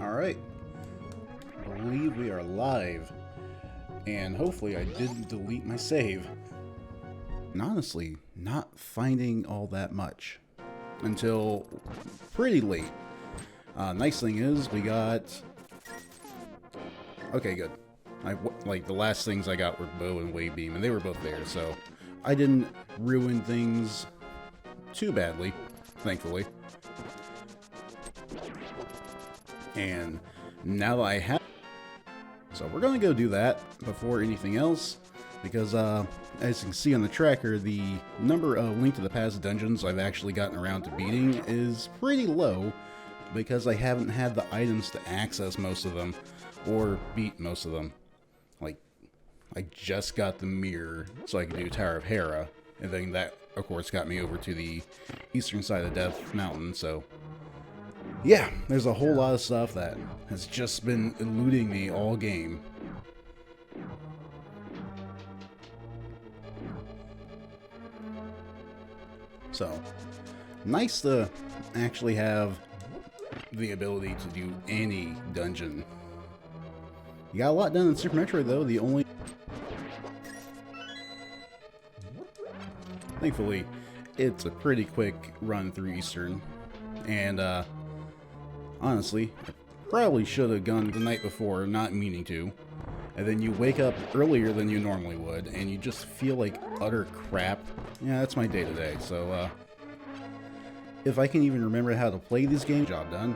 Alright, I believe we are live, and hopefully I didn't delete my save. And honestly, not finding all that much until pretty late. Nice thing is, we got... Okay, good. Like, the last things I got were bow and wave beam, and they were both there, so I didn't ruin things too badly, thankfully. And now that I have... So we're going to go do that before anything else, because as you can see on the tracker, the number of Link to the Past dungeons I've actually gotten around to beating is pretty low, because I haven't had the items to access most of them, or beat most of them. Like, I just got the mirror so I could do Tower of Hera, and then that, of course, got me over to the eastern side of Death Mountain, so... Yeah, there's a whole lot of stuff that has just been eluding me all game. So, nice to actually have the ability to do any dungeon. You got a lot done in Super Metroid, though. The only... Thankfully, it's a pretty quick run through Eastern. And, honestly, I probably should have gone the night before, not meaning to. And then you wake up earlier than you normally would, and you just feel like utter crap. Yeah, that's my day-to-day, so, if I can even remember how to play this game, job done.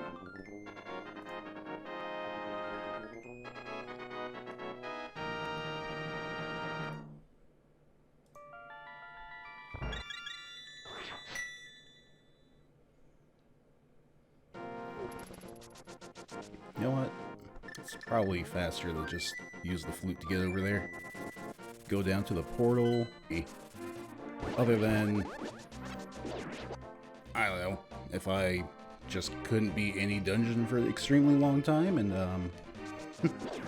You know what? It's probably faster to just use the flute to get over there. Go down to the portal. Other than... I don't know. If I just couldn't beat any dungeon for an extremely long time and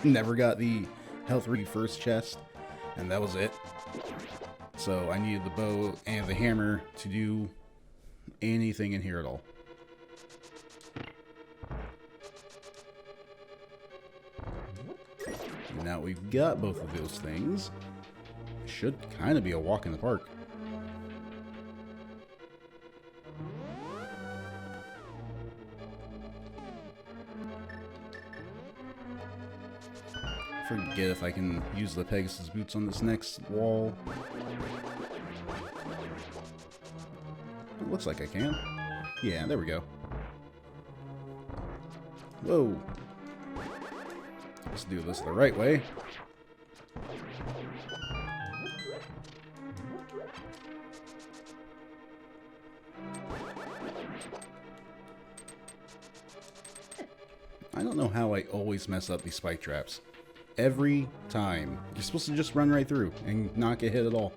never got the health first chest, and that was it. So I needed the bow and the hammer to do anything in here at all. Now we've got both of those things. Should kind of be a walk in the park. Forget if I can use the Pegasus boots on this next wall. It looks like I can. Yeah, there we go. Whoa. Let's do this the right way. I don't know how I always mess up these spike traps. Every time. You're supposed to just run right through and not get hit at all.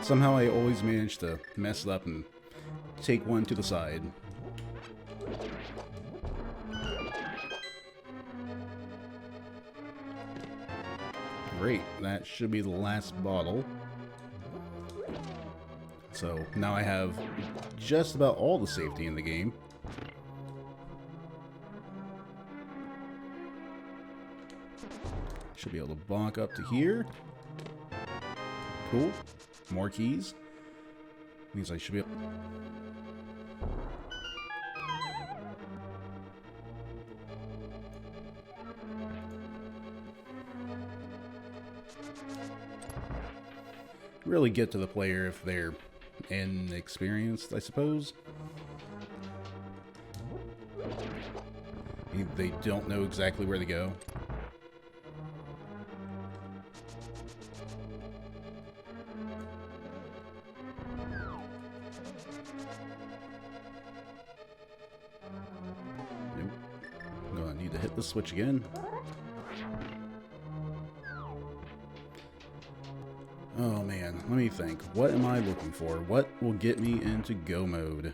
Somehow I always manage to mess it up and take one to the side. Great, that should be the last bottle. So now I have just about all the safety in the game. Should be able to bonk up to here. Cool. More keys. Means I should be able... really get to the player if they're inexperienced, I suppose. They don't know exactly where to go. Nope. I'm gonna need to hit the switch again. Oh man, let me think. What am I looking for? What will get me into go mode?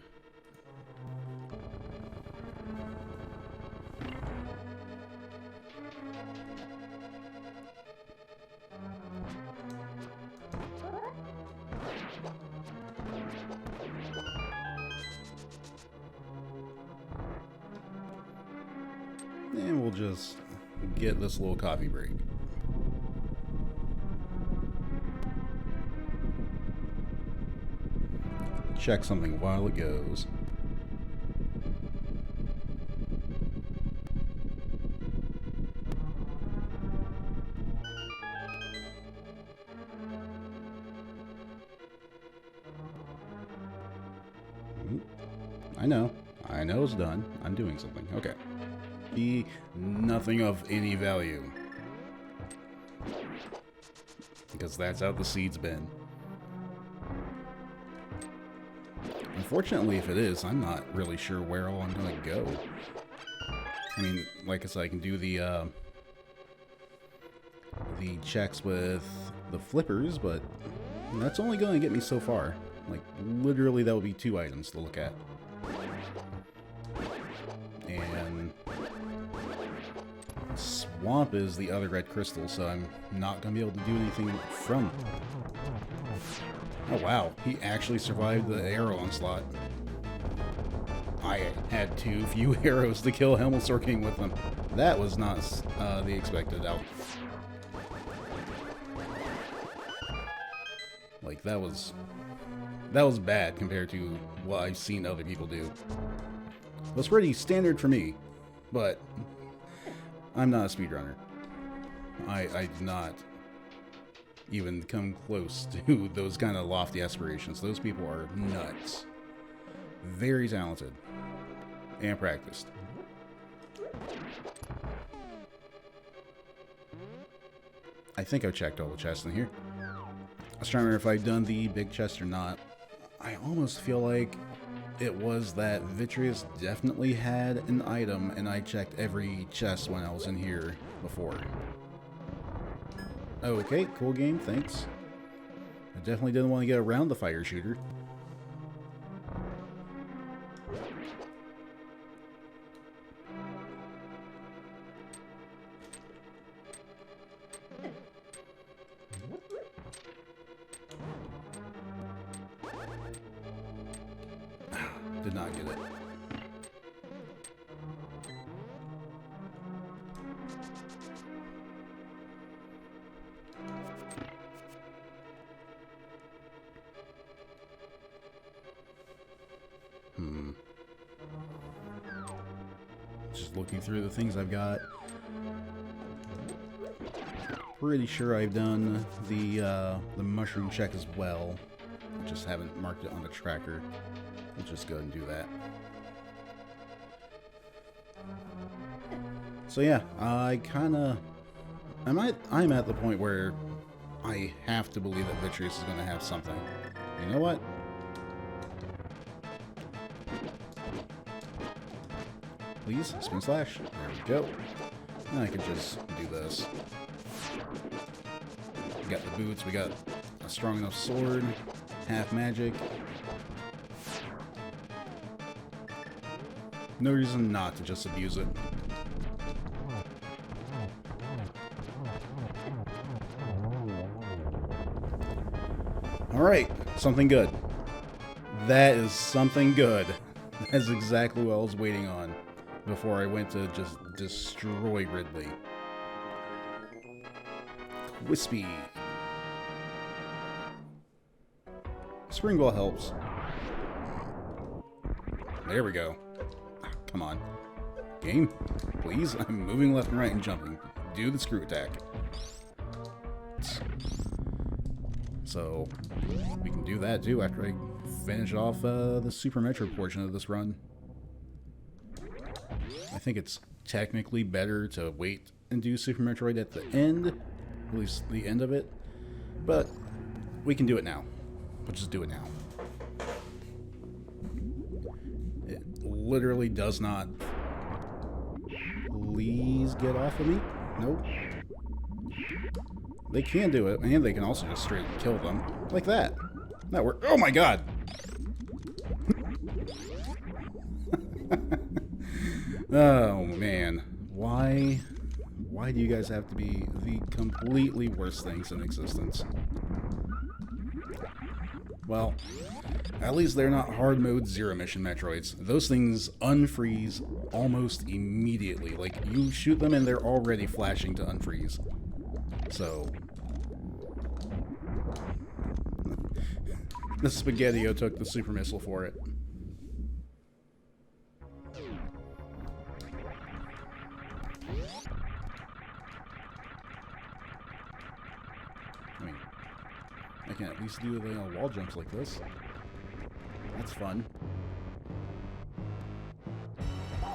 And we'll just get this little coffee break. Check something while it goes. I know it's done. I'm doing something. Okay. Be nothing of any value. Because that's out the seeds bin. Unfortunately, if it is, I'm not really sure where all I'm going to go. I mean, like I said, I can do the checks with the flippers, but that's only going to get me so far. Like, literally, that would be 2 items to look at. And Swamp is the other red crystal, so I'm not going to be able to do anything from... Oh wow, he actually survived the arrow onslaught. I had too few arrows to kill Helmelsork King with them. That was not the expected out. Like, that was bad compared to what I've seen other people do. It was pretty standard for me, but I'm not a speedrunner. I did not even come close to those kind of lofty aspirations. Those people are nuts. Very talented. And practiced. I think I've checked all the chests in here. I was trying to remember if I'd done the big chest or not. I almost feel like it was that Vitreous definitely had an item, and I checked every chest when I was in here before. Okay, cool game, thanks. I definitely didn't want to get around the fire shooter. Did not get it. Just looking through the things I've got. Pretty sure I've done the mushroom check as well. I just haven't marked it on the tracker. We'll just go ahead and do that. So yeah, I'm at the point where I have to believe that Vitreous is going to have something. You know what? Please, spin slash. There we go. And I could just do this. We got the boots, we got a strong enough sword, half magic. No reason not to just abuse it. Alright, something good. That is something good. That's exactly what I was waiting on before I went to just destroy Ridley. Wispy. Spring Ball helps. There we go. Come on. Game, please. I'm moving left and right and jumping. Do the screw attack. So, we can do that too after I finish off the Super Metroid portion of this run. I think it's technically better to wait and do Super Metroid at the end, at least the end of it, but we can do it now. We'll just do it now. It literally does not... Please get off of me. Nope. They can do it, and they can also just straight kill them. Like that. That worked. Oh my god! Oh man. Why do you guys have to be the completely worst things in existence? Well, at least they're not hard mode zero mission Metroids. Those things unfreeze almost immediately. Like, you shoot them and they're already flashing to unfreeze. So the Spaghetti-O took the super missile for it. I mean, I can at least do the wall jumps like this. That's fun.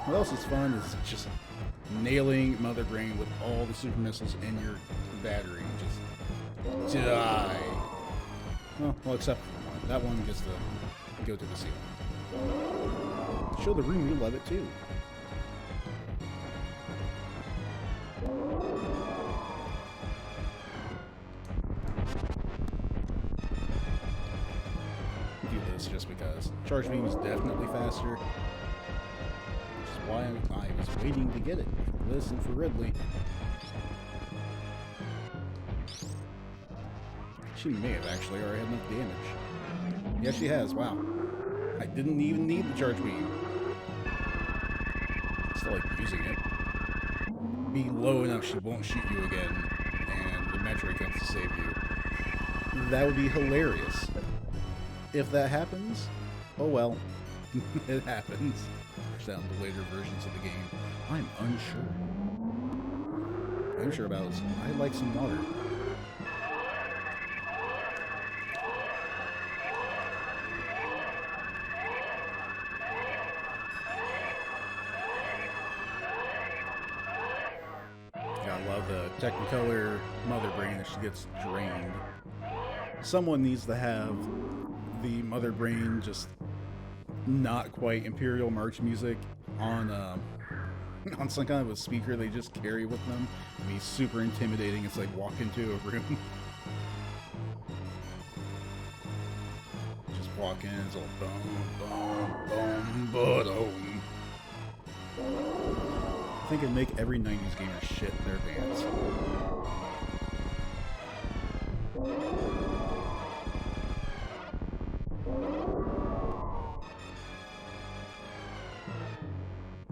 What else is fun is just nailing Mother Brain with all the super missiles in your battery. Just die. Well, except for one. That one gets to go to the ceiling. Show the room you love it too. Do this just because. Charge beam is definitely faster. Which is why I was waiting to get it. For this and for Ridley. She may have actually already had enough damage. Yes, she has. Wow. I didn't even need the charge beam. Still like using it. Be low enough she won't shoot you again, and the Metroid comes to save you. That would be hilarious. If that happens, oh well. It happens. Down to later versions of the game. I'm unsure. What I'm sure about is I like some water. I love the Technicolor Mother Brain that she gets drained. Someone needs to have the Mother Brain just not quite Imperial March music on on some kind of a speaker they just carry with them. I mean, super intimidating. It's like walk into a room. Just walk in, it's all boom, boom, boom, boom. I think it'd make every 90s gamer shit their pants.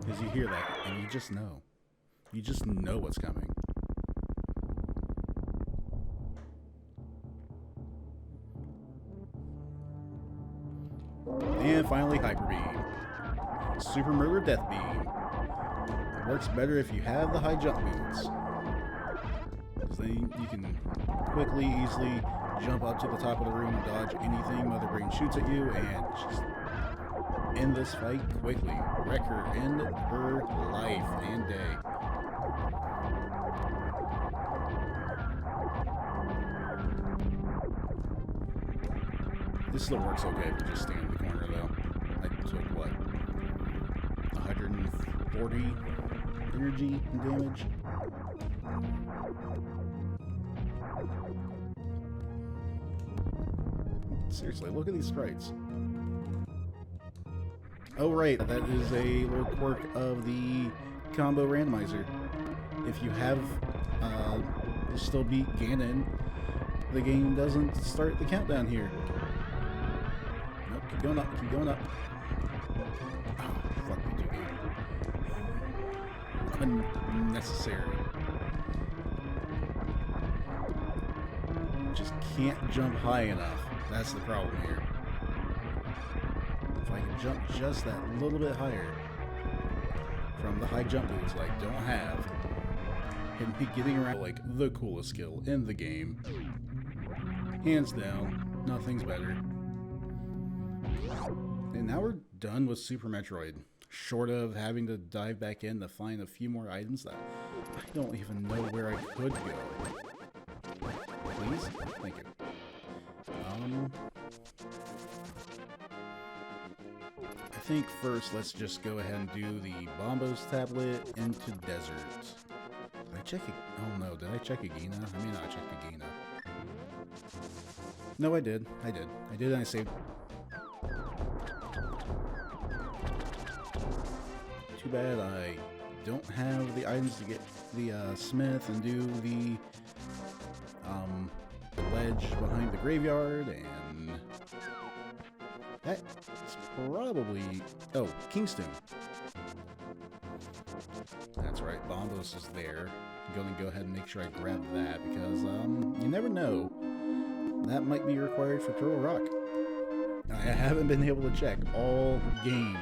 Because you hear that, and you just know. You just know what's coming. And finally, Hyper Beam. Super Murder Death Beam. It works better if you have the high jump boots. Because then you can quickly, easily jump up to the top of the room and dodge anything Mother Brain shoots at you, and just end this fight quickly. Wreck her, end her life and day. This still works okay if you just stand in the corner, though. I took, what, 140 energy and damage? Seriously, look at these sprites. Oh right, that is a little quirk of the combo randomizer. If you have still beat Ganon, the game doesn't start the countdown here. Nope, keep going up, keep going up. Oh, fuck me, game. Unnecessary. Just can't jump high enough. That's the problem here. If I can jump just that little bit higher from the high jump boots that I don't have, and be getting around like the coolest skill in the game. Hands down, nothing's better. And now we're done with Super Metroid. Short of having to dive back in to find a few more items that I don't even know where I could go. Please? Thank you. I think first let's just go ahead and do the Bombos tablet into desert. Did I check it? Oh no, did I check Agina? I may not have checked Agina. No, I did. I did, and I saved. Too bad I don't have the items to get the smith and do the ledge behind the graveyard, and that's probably... Oh, Kingstone. That's right, Bombos is there. I'm going to go ahead and make sure I grab that because you never know. That might be required for Turtle Rock. I haven't been able to check all game.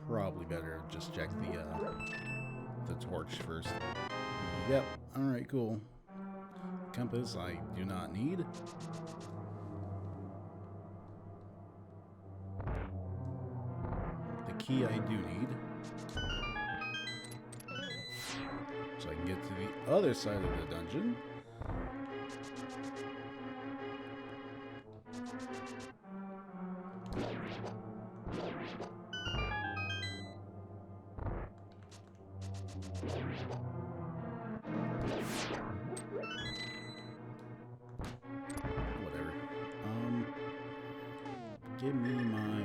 Probably better just check the torch first. Yep. All right. Cool. Compass I do not need. The key I do need. So I can get to the other side of the dungeon. Whatever. Give me my lamp.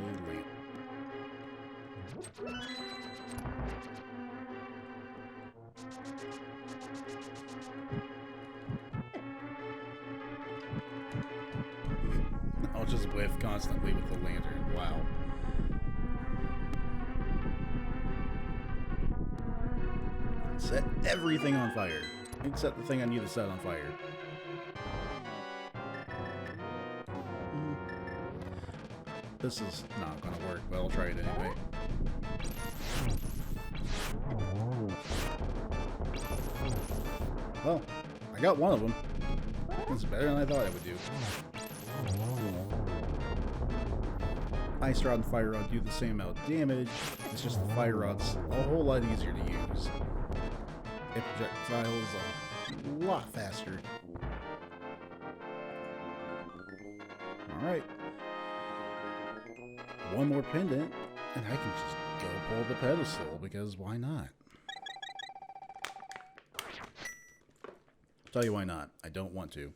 I'll just whiff constantly with the lantern. Wow. Set everything on fire, except the thing I need to set on fire. This is not going to work, but I'll try it anyway. Well, I got one of them. It's better than I thought it would do. Ice Rod and Fire Rod do the same amount of damage, it's just the Fire Rod's a whole lot easier to use. It projectiles a lot faster. Alright. One more pendant, and I can just go pull the pedestal, because why not? Tell you why not. I don't want to.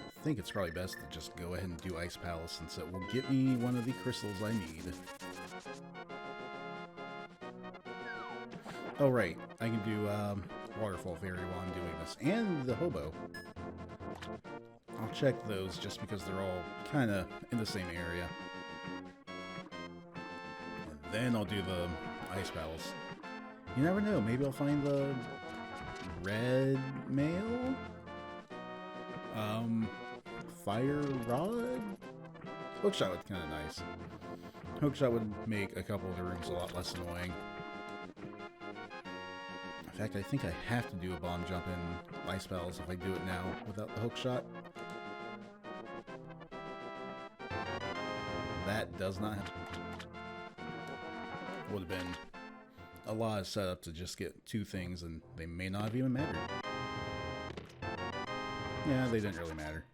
I think it's probably best to just go ahead and do Ice Palace, since it will get me one of the crystals I need. Oh right, I can do Waterfall Fairy while I'm doing this, and the Hobo. I'll check those just because they're all kind of in the same area. And then I'll do the Ice Palace. You never know, maybe I'll find the red mail? Fire Rod? Hookshot would be kind of nice. Hookshot would make a couple of the rooms a lot less annoying. In fact, I think I have to do a bomb jump in Ice Palace if I do it now without the hookshot. That does not have... Would have been a lot of setup to just get two things, and they may not have even mattered. Yeah, they didn't really matter.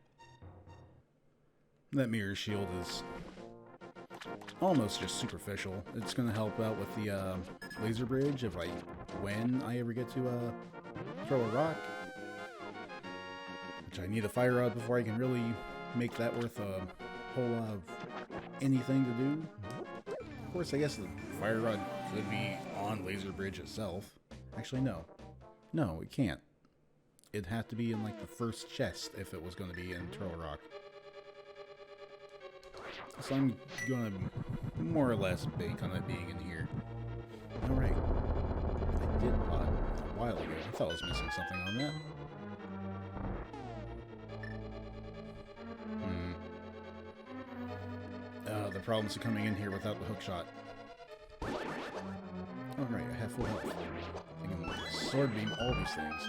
That mirror shield is almost just superficial. It's going to help out with the laser bridge when I ever get to throw a rock. Which I need a fire rod before I can really make that worth a whole lot of anything to do. Of course, I guess the fire rod could be on laser bridge itself. Actually, no. No, it can't. It'd have to be in like the first chest if it was going to be in Turtle Rock. So I'm going to more or less bank on it being in here. Alright. I did pot a while ago. I thought I was missing something on that. The problems are coming in here without the hookshot. Alright, I have full health. I can sword beam all these things.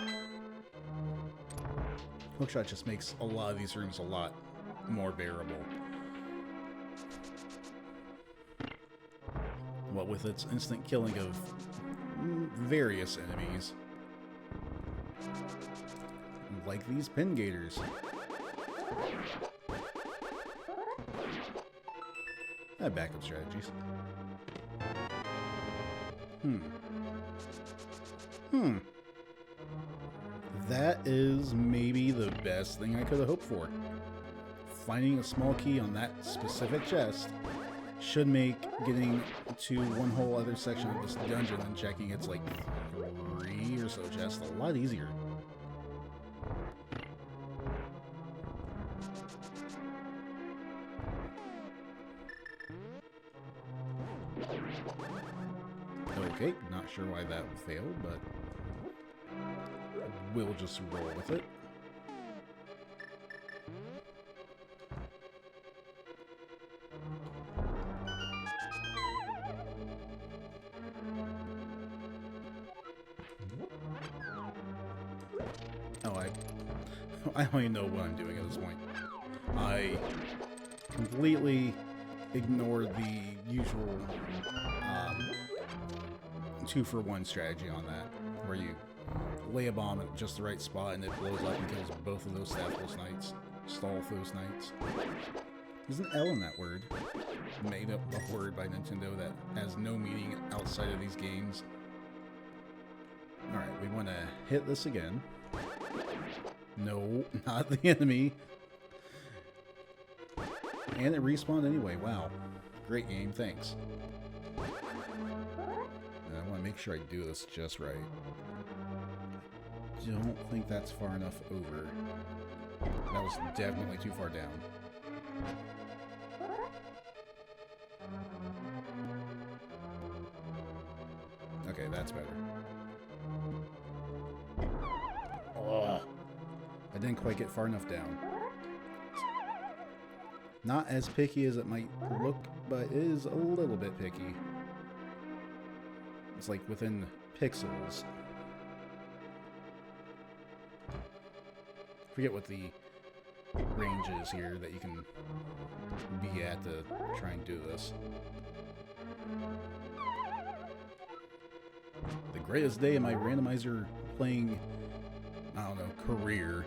Hookshot just makes a lot of these rooms a lot more bearable. What with its instant killing of various enemies. Like these pin gators. I have backup strategies. That is maybe the best thing I could have hoped for. Finding a small key on that specific chest should make getting to one whole other section of this dungeon and checking its like 3 or so chests a lot easier. Okay, not sure why that failed, but we'll just roll with it. Oh, I don't even know what I'm doing at this point. I completely ignored the usual 2-for-1 strategy on that, where you lay a bomb at just the right spot and it blows up and kills both of those Staphos Knights. Stalfos Knights. There's an L in that word. Made up a word by Nintendo that has no meaning outside of these games. Alright, we want to hit this again. No, not the enemy. And it respawned anyway. Wow. Great game, thanks. And I want to make sure I do this just right. Don't think that's far enough over. That was definitely too far down. Okay, that's better. Ugh. I didn't quite get far enough down. Not as picky as it might look, but it is a little bit picky. It's like within pixels. Forget what the range is here that you can be at to try and do this. The greatest day of my randomizer playing, I don't know, career,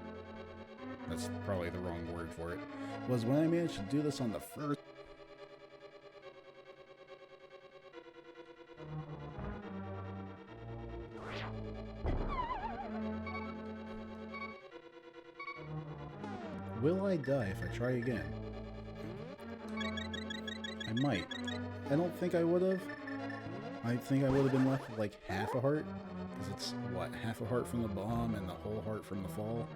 that's probably the wrong word for it, was when I managed to do this on the first. Will I die if I try again? I might. I don't think I would have. I think I would have been left with like half a heart. Because it's, what, half a heart from the bomb and the whole heart from the fall?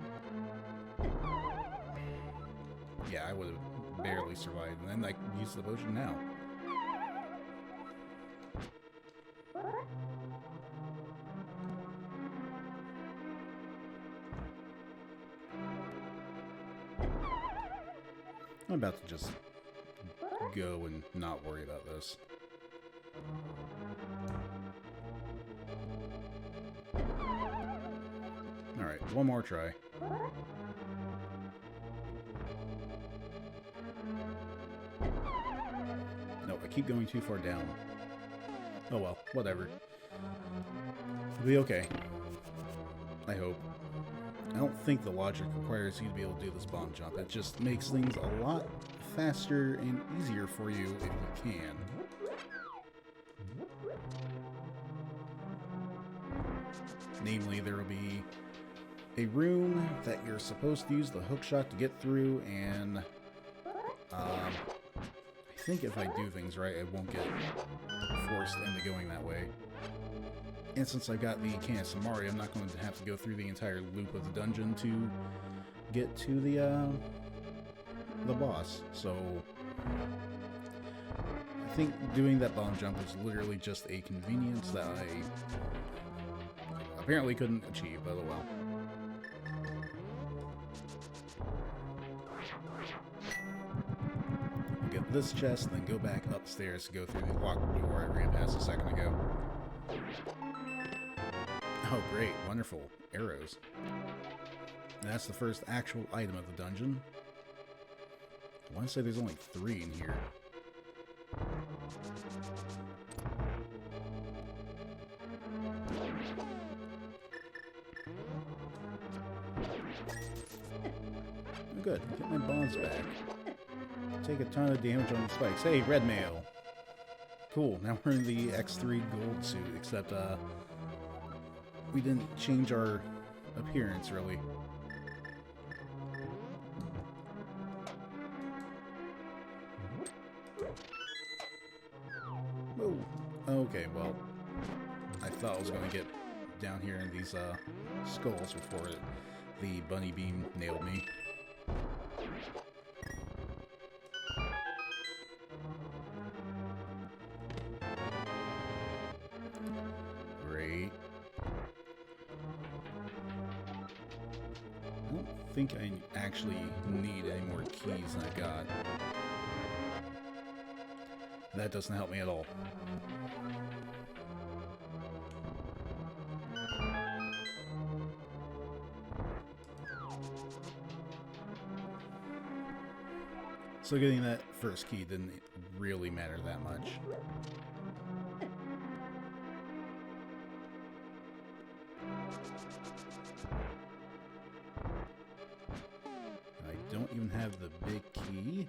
Yeah, I would have barely survived. And then I could use the potion now. I'm about to just go and not worry about this. Alright, one more try. No, I keep going too far down. Oh well, whatever. It'll be okay. I hope. I don't think the logic requires you to be able to do this bomb jump. It just makes things a lot faster and easier for you if you can. Namely, there will be a room that you're supposed to use the hookshot to get through, and I think if I do things right, I won't get forced into going that way. And since I got the can of Samari, I'm not going to have to go through the entire loop of the dungeon to get to the boss. So I think doing that bomb jump is literally just a convenience that I apparently couldn't achieve, but oh well. We'll get this chest, then go back upstairs to go through the locked door I ran past a second ago. Oh, great. Wonderful. Arrows. And that's the first actual item of the dungeon. I want to say there's only 3 in here. Oh, good. Get my bombs back. Take a ton of damage on the spikes. Hey, red mail. Cool. Now we're in the X3 gold suit, except, we didn't change our appearance, really. Oh, okay, well, I thought I was going to get down here in these skulls before the bunny beam nailed me. Great. I don't think I actually need any more keys than I got. That doesn't help me at all. So getting that first key didn't really matter that much. I don't even have the big key.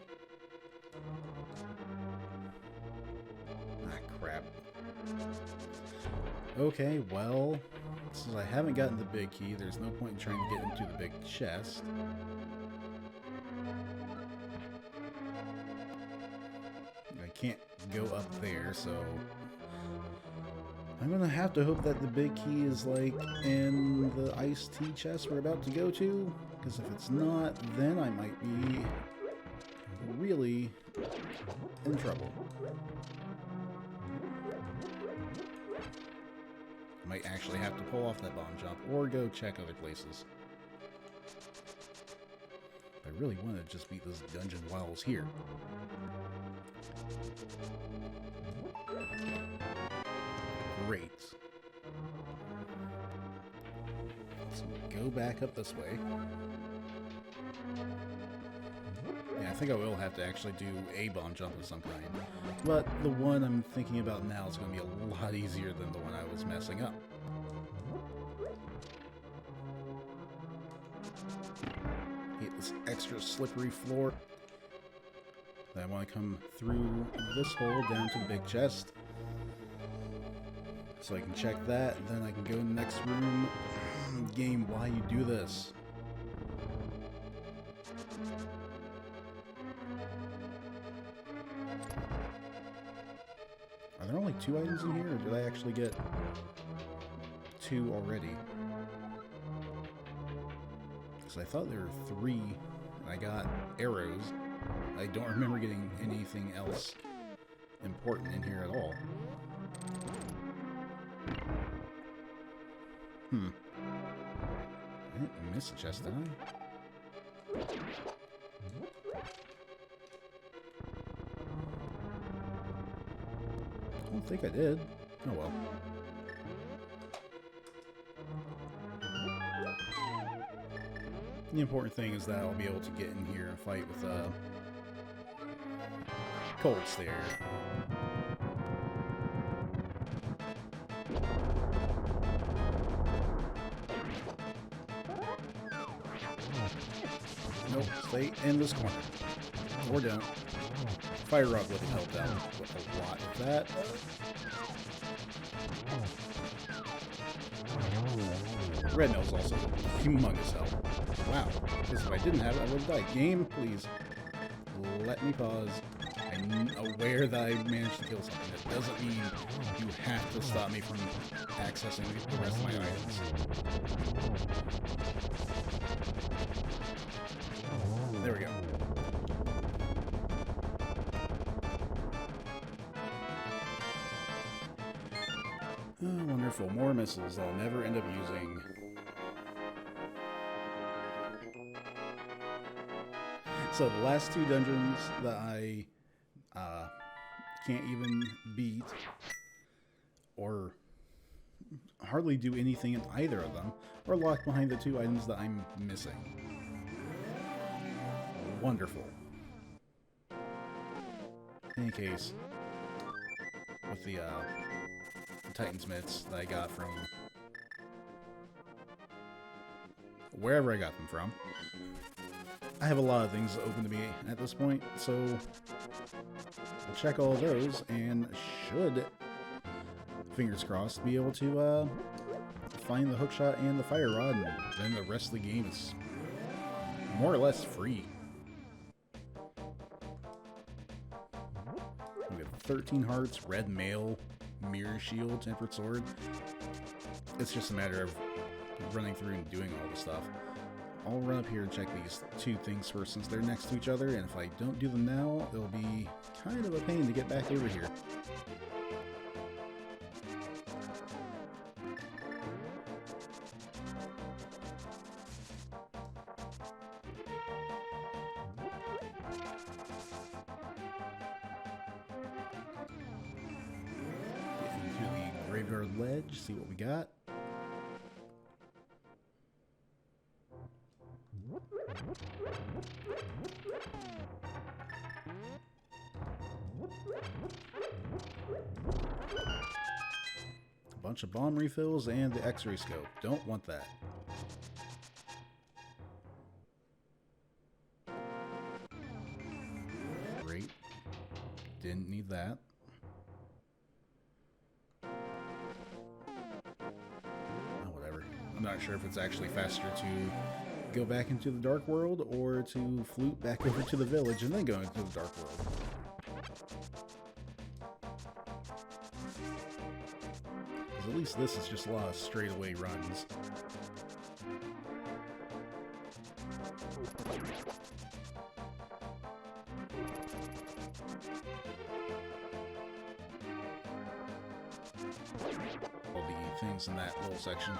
Ah, crap. Okay, well, since I haven't gotten the big key, there's no point in trying to get into the big chest. I can't go up there, so I'm gonna have to hope that the big key is like in the iced tea chest we're about to go to, because if it's not, then I might be really in trouble. I might actually have to pull off that bomb jump or go check other places. I really want to just beat this dungeon while I was here. Great. Let's go back up this way. Yeah, I think I will have to actually do a bomb jump of some kind. But the one I'm thinking about now is going to be a lot easier than the one I was messing up. Hate this extra slippery floor. Then I want to come through this hole down to the big chest. So I can check that, and then I can go in the next room. Game, why you do this? Are there only 2 items in here, or did I actually get 2 already? Because I thought there were 3, and I got arrows. I don't remember getting anything else important in here at all. I didn't miss a chest, did I? I don't think I did. Oh well. The important thing is that I'll be able to get in here and fight with Cold Stare. Nope, stay in this corner. Or don't. Fire Rod would have helped out with a lot of that. Red Nose also humongous help. Wow, because if I didn't have it, I would have died. Game, please, let me pause. I'm aware that I managed to kill something. That doesn't mean you have to stop me from accessing the rest of my items. There we go. Oh, wonderful. More missiles I'll never end up using. So the last 2 dungeons that I can't even beat or hardly do anything in either of them are locked behind the 2 items that I'm missing. Wonderful. In any case, with the Titan's mitts that I got from wherever I got them from, I have a lot of things open to me at this point, so I'll check all of those and should, fingers crossed, be able to find the hookshot and the fire rod, and then the rest of the game is more or less free. We have 13 hearts, red mail, mirror shield, tempered sword. It's just a matter of running through and doing all the stuff. I'll run up here and check these two things first since they're next to each other, and if I don't do them now, it'll be kind of a pain to get back over here. Graveyard ledge, see what we got. A bunch of bomb refills and the X-ray scope. Don't want that. Great. Didn't need that. I'm not sure if it's actually faster to go back into the Dark World or to flute back over to the village and then go into the Dark World. Because at least this is just a lot of straightaway runs. All the things in that little section.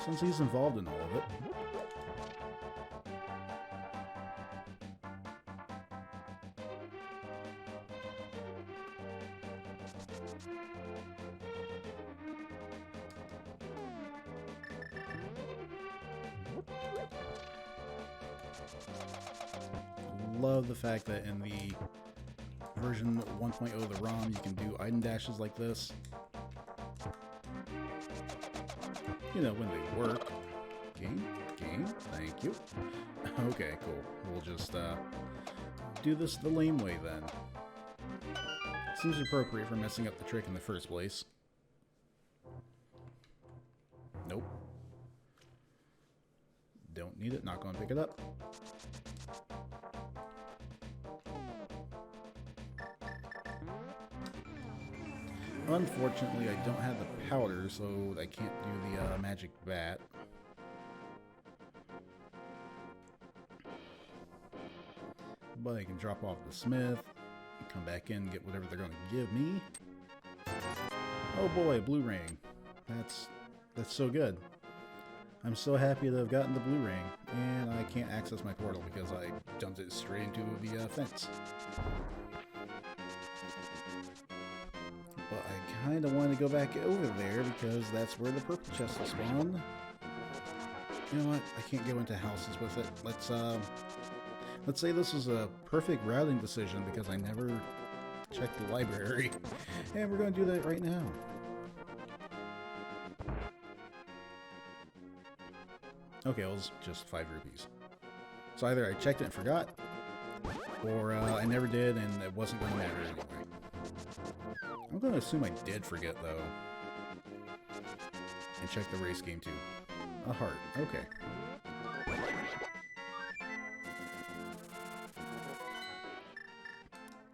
Since he's involved in all of it. Love the fact that in the version 1.0 of the ROM you can do item dashes like this. You know, when they work. Game, thank you. Okay, cool. We'll just do this the lame way then. Seems appropriate for messing up the trick in the first place. Nope. Don't need it, not going to pick it up. Unfortunately, I don't have the powder, so I can't do the magic bat. But I can drop off the smith, come back in and get whatever they're going to give me. Oh boy, a blue ring. That's so good. I'm so happy to have gotten the blue ring, and I can't access my portal because I dumped it straight into the fence. But I kind of want to go back over there because that's where the purple chest will spawn. You know what? I can't go into houses with it. Let's say this is a perfect routing decision because I never checked the library. And we're going to do that right now. Okay, it was just 5 rupees. So either I checked it and forgot, or I never did and it wasn't going to matter anyway. I'm going to assume I did forget, though. And check the race game, too. A heart. Okay.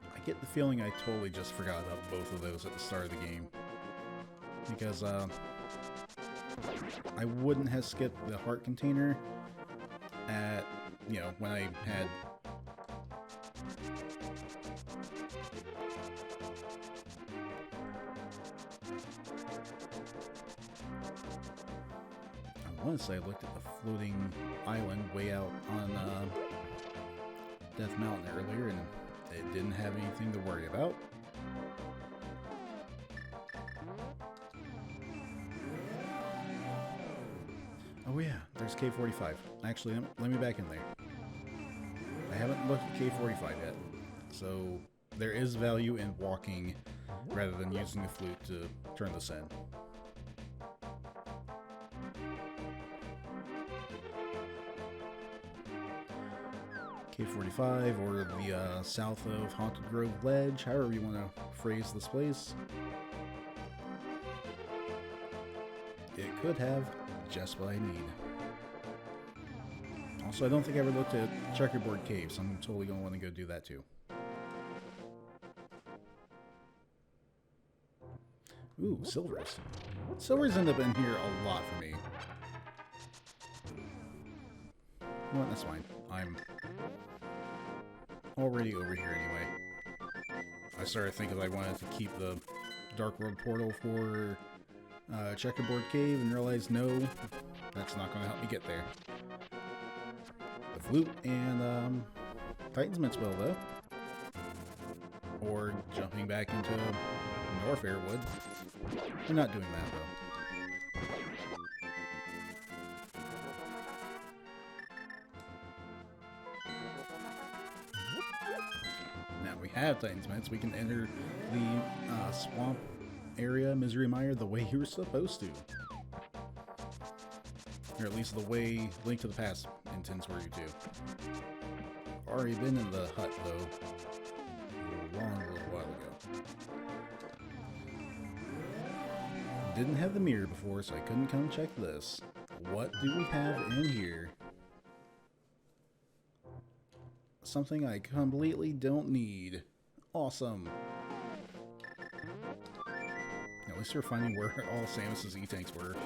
I get the feeling I totally just forgot about both of those at the start of the game. Because, I wouldn't have skipped the heart container at, you know, when I had... I want to say I looked at the floating island way out on Death Mountain earlier, and it didn't have anything to worry about. Oh yeah, there's K45. Actually, let me back in there. I haven't looked at K45 yet, so there is value in walking rather than using the flute to turn this in. K45, or the south of Haunted Grove Ledge, however you want to phrase this place. could have just what I need. Also, I don't think I ever looked at Checkerboard Cave, so I'm totally going to want to go do that too. Ooh, silvers. Silvers end up in here a lot for me. You know what, that's fine. I'm already over here anyway. I started thinking I wanted to keep the Dark World portal for Checkerboard Cave and realized no, that's not going to help me get there. The flute and Titan's Mitzvah though. Or jumping back into Norfair would. We're not doing that though. Now we have Titan's Mitz, we can enter the swamp area, Misery Mire, the way you were supposed to. Or at least the way Link to the Past intends for you to. Already been in the hut though, a little while ago. Didn't have the mirror before, so I couldn't come check this. What do we have in here? Something I completely don't need. Awesome. At least we're finding where all Samus's E-tanks were.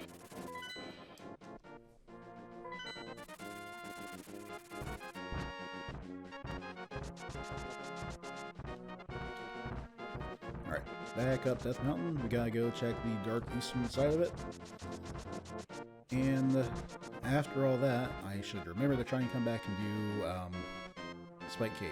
Alright, back up Death Mountain. We gotta go check the dark eastern side of it. And after all that, I should remember to try and come back and do Spike Cave.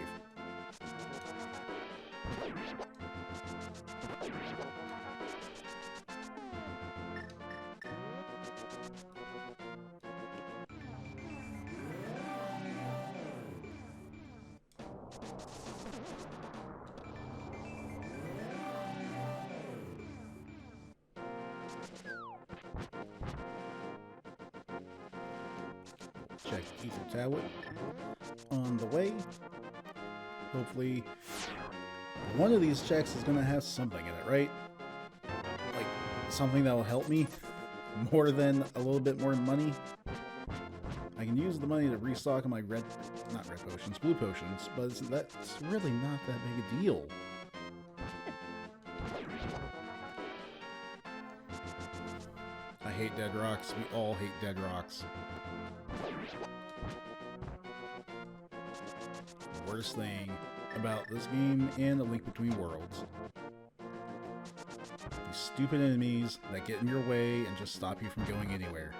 Check Ether Tower on the way. Hopefully one of these checks is going to have something in it, right? Like something that will help me more than a little bit more money. I can use the money to restock on my blue potions, but that's really not that big a deal. I hate dead rocks. We all hate dead rocks. Worst thing about this game and A Link Between Worlds. These stupid enemies that get in your way and just stop you from going anywhere.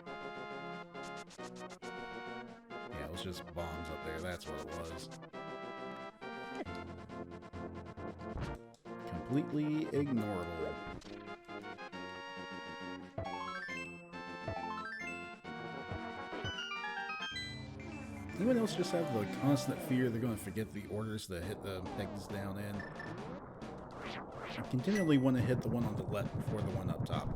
Yeah, it was just bombs up there, that's what it was. Completely ignorable. Anyone else just have the constant fear they're going to forget the orders to hit the pegs down in? I continually want to hit the one on the left before the one up top.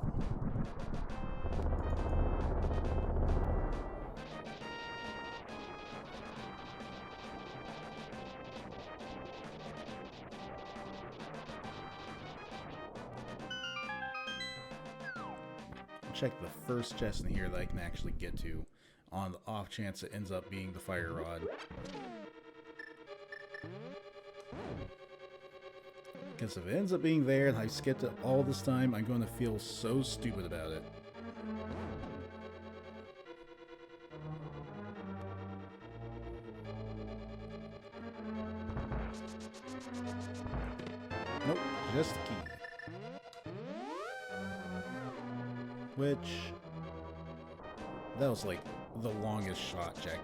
Check the first chest in here that I can actually get to, on the off chance it ends up being the fire rod. Because if it ends up being there and I skipped it all this time, I'm going to feel so stupid about it. Nope, just the key. Which, that was like the longest shot check.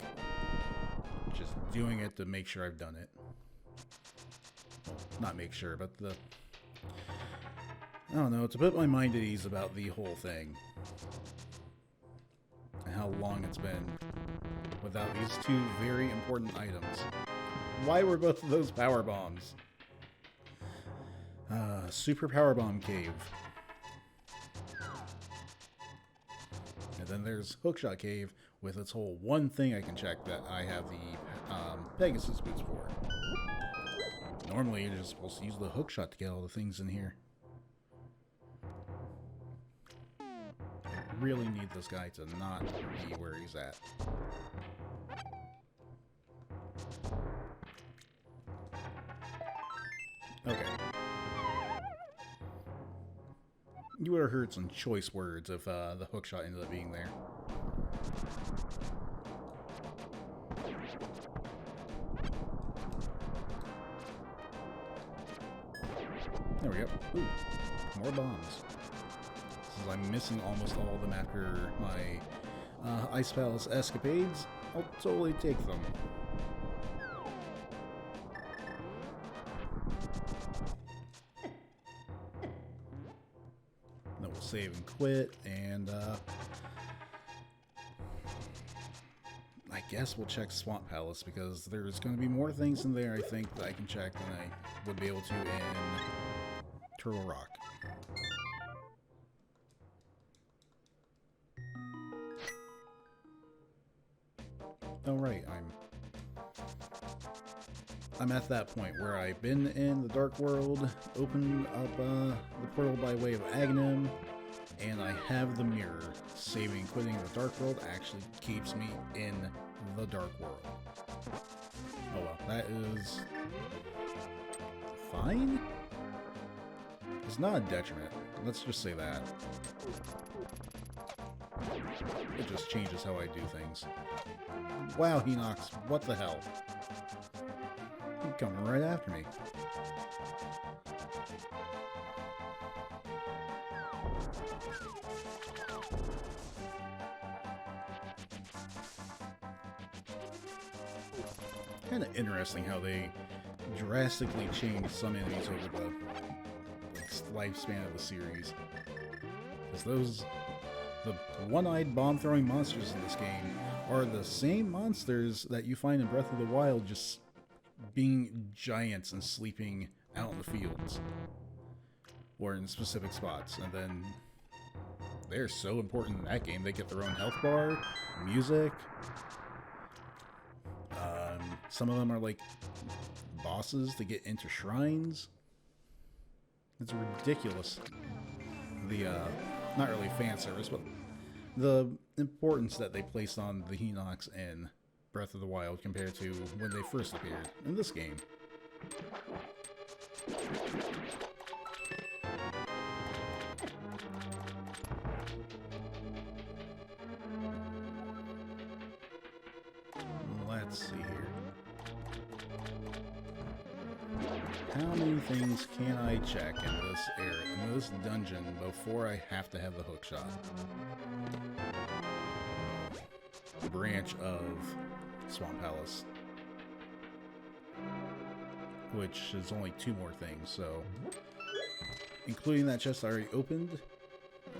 Just doing it to make sure I've done it. Well, not make sure, but I don't know, to put my mind at ease about the whole thing. And how long it's been without these two very important items. Why were both of those power bombs? Super Power Bomb Cave. And then there's Hookshot Cave with its whole one thing I can check that I have the Pegasus boots for. Normally you're just supposed to use the hookshot to get all the things in here. I really need this guy to not be where he's at. Okay. You would have heard some choice words if the hookshot ended up being there. There we go. Ooh, more bombs. Since I'm missing almost all of them after my Ice Palace escapades, I'll totally take them. Then we'll save and quit, and I guess we'll check Swamp Palace, because there's going to be more things in there, I think, that I can check than I would be able to in Turtle Rock. Oh right, I'm at that point where I've been in the Dark World, opened up the portal by way of Aghanim, and I have the mirror. Saving and quitting the Dark World actually keeps me in the Dark World. Oh well, that is fine? It's not a detriment. Let's just say that. It just changes how I do things. Wow, Hinox, what the hell? You're coming right after me. Kind of interesting how they drastically changed some enemies over the lifespan of the series. Because the one-eyed bomb-throwing monsters in this game are the same monsters that you find in Breath of the Wild, just being giants and sleeping out in the fields. Or in specific spots. And then they're so important in that game, they get their own health bar, music. Some of them are like bosses to get into shrines. It's ridiculous. The, not really fan service, but the importance that they placed on the Hinox in Breath of the Wild compared to when they first appeared in this game. Let's see here. How many things can I check in this area, in this dungeon, before I have to have the hookshot? Branch of Swamp Palace, which is only 2 more things, so including that chest I already opened,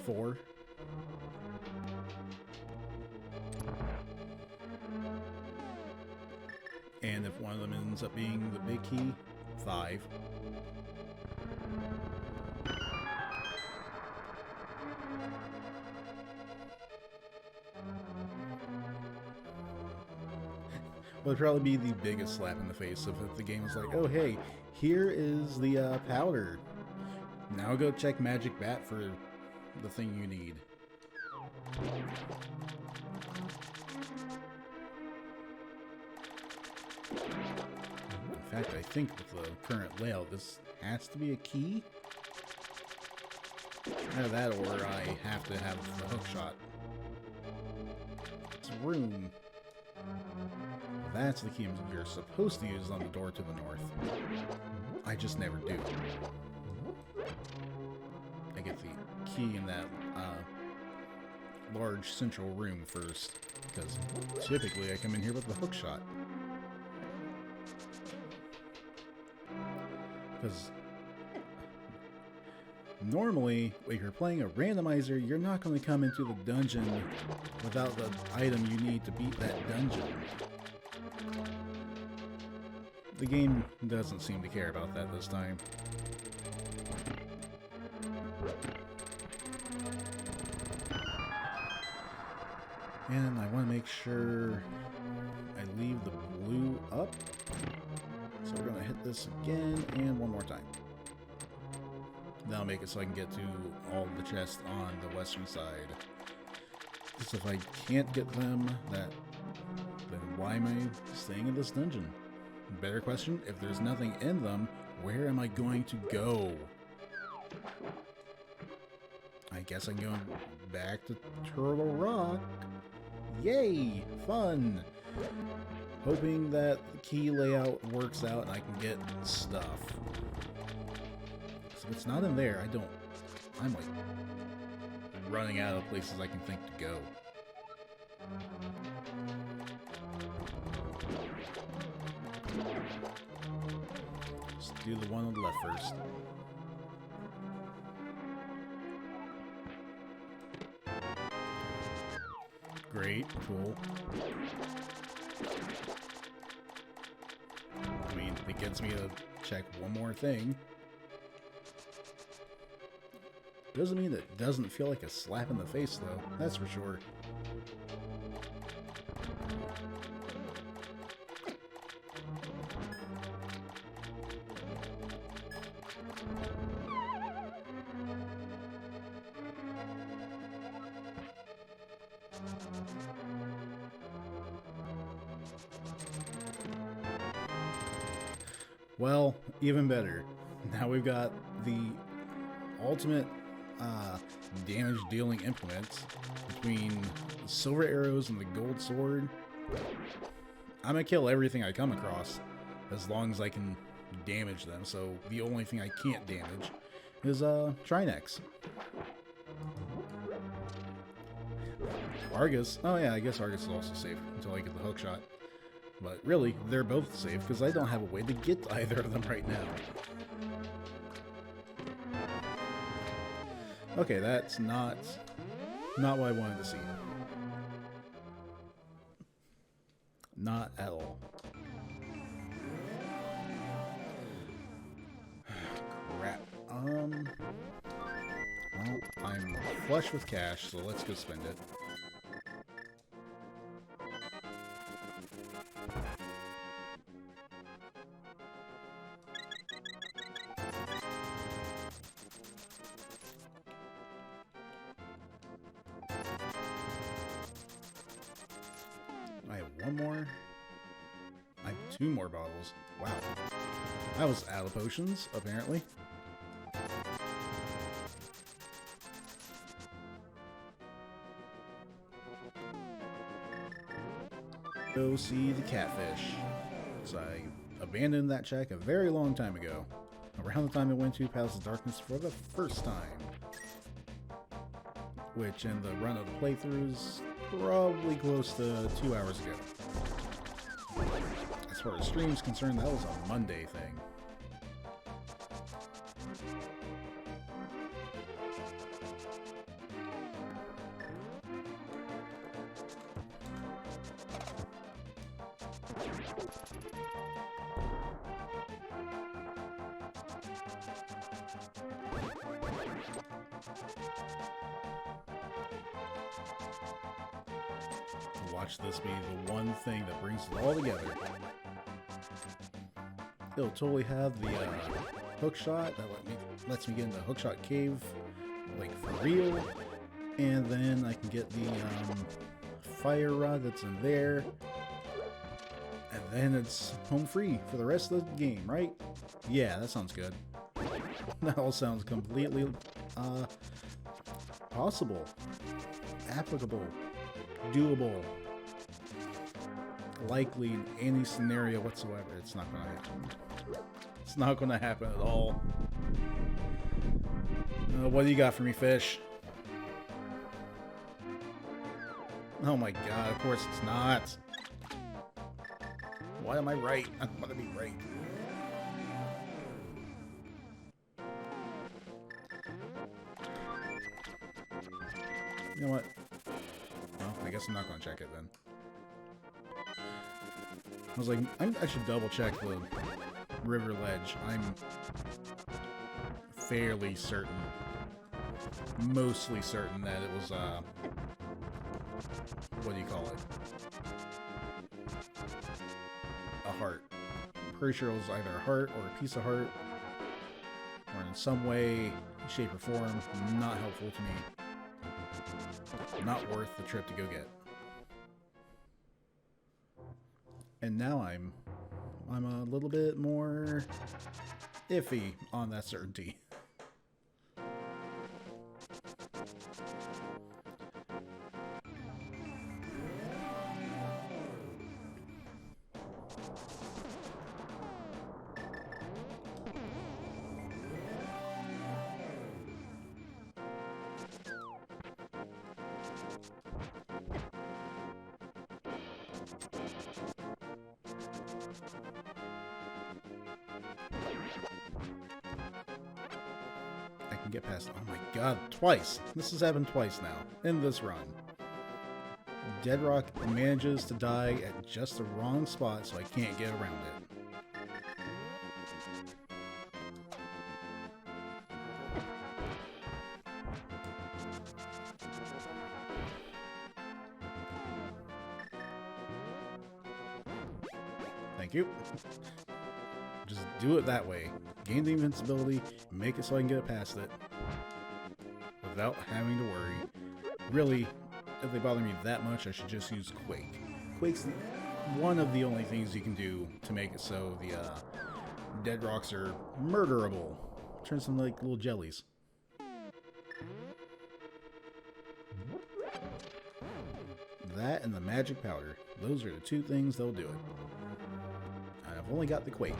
4. And if one of them ends up being the big key, 5. Would probably be the biggest slap in the face if the game was like, oh hey, here is the powder. Now go check Magic Bat for the thing you need. In fact, I think with the current layout, this has to be a key. Either that or I have to have the hookshot. This room. That's the key you're supposed to use on the door to the north. I just never do. I get the key in that large central room first, because typically I come in here with the hookshot. Because normally, when you're playing a randomizer, you're not going to come into the dungeon without the item you need to beat that dungeon. The game doesn't seem to care about that this time. And I want to make sure I leave the blue up. So we're going to hit this again and one more time. That'll make it so I can get to all the chests on the western side Because if I can't get them, then why am I staying in this dungeon? Better question, if there's nothing in them, where am I going to go? I guess I'm going back to Turtle Rock. Yay! Fun! Hoping that the key layout works out and I can get stuff. So if it's not in there, I'm like running out of places I can think to go. Let's do the one on the left first. Great, cool. I mean, it gets me to check one more thing. Doesn't mean it doesn't feel like a slap in the face, though. That's for sure. Well, even better. Now we've got the ultimate damage dealing implements between the silver arrows and the gold sword. I'm gonna kill everything I come across as long as I can damage them, so the only thing I can't damage is Trinex. Argus. Oh yeah, I guess Argus is also safe until I get the hook shot. But really, they're both safe because I don't have a way to get either of them right now. Okay, that's not what I wanted to see. Not at all. Crap. Well, I'm flush with cash, so let's go spend it. I have one more. I have two more bottles. Wow. I was out of potions, apparently. Go see the catfish. So I abandoned that shack a very long time ago. Around the time I went to Palace of Darkness for the first time. Which in the run of the playthroughs, probably close to 2 hours ago. As far as stream's concerned, that was a Monday thing. Watch this be the one thing that brings it all together. It'll totally have the hook shot that lets me get into Hookshot Cave, like for real, and then I can get the fire rod that's in there, and then it's home free for the rest of the game, right? Yeah, that sounds good. That all sounds completely possible, applicable, doable. Likely in any scenario whatsoever. It's not gonna happen. It's not gonna happen at all. What do you got for me, fish? Oh my god, of course it's not. Why am I right? I want to be right. You know what? Well, I guess I'm not gonna check it then. I was like, I should double check the river ledge. I'm fairly certain, mostly certain that it was, what do you call it? A heart. I'm pretty sure it was either a heart or a piece of heart, or in some way, shape, or form, not helpful to me. not worth the trip to go get. And now I'm a little bit more iffy on that certainty. I can get past. Oh my god, twice! This has happened twice now in this run. Deadrock manages to die at just the wrong spot, so I can't get around it. Thank you. Just do it that way. Gain the invincibility, make it so I can get past it without having to worry. Really, if they bother me that much, I should just use Quake. Quake's one of the only things you can do to make it so the dead rocks are murderable. Turns them like little jellies. That and the magic powder. Those are the two things that'll do it. And I've only got the Quake.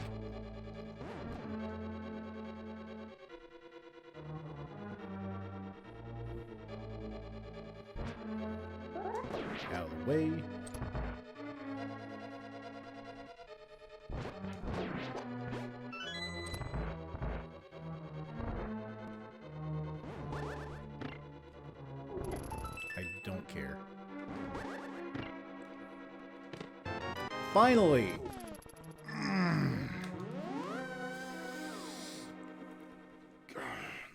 Out of the way. I don't care. Finally!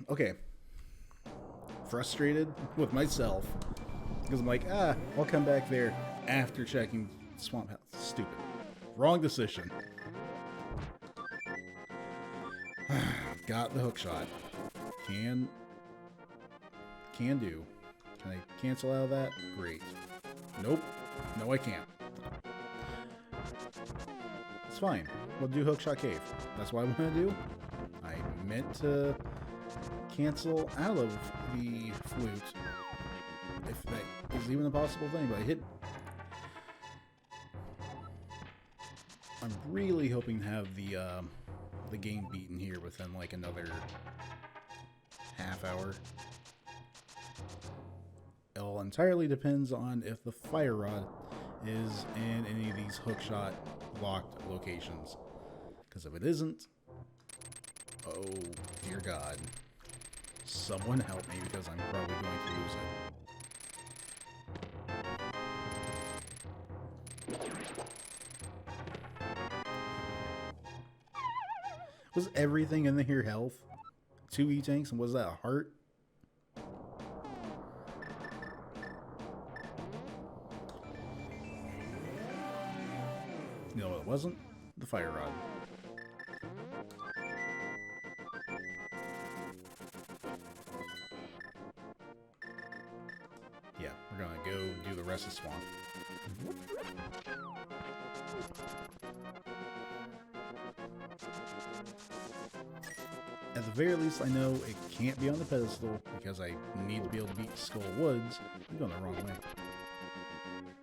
Okay. Frustrated with myself. Because I'm like, I'll come back there after checking Swamp House. Stupid. Wrong decision. Got the hook shot. Can do. Can I cancel out of that? Great. Nope. No, I can't. It's fine. We'll do Hookshot Cave. That's what I want to do. I meant to cancel out of the flute. If that is even a possible thing, but I hit. I'm really hoping to have the game beaten here within like another half hour. It all entirely depends on if the fire rod is in any of these hookshot locked locations. Because if it isn't, oh dear God, someone help me because I'm probably going to lose it. Was everything in here health? 2 E-tanks, and was that a heart? No, it wasn't. The fire rod. Yeah, we're gonna go do the rest of Swamp. At the very least, I know it can't be on the pedestal because I need to be able to beat Skull Woods. I'm going the wrong way.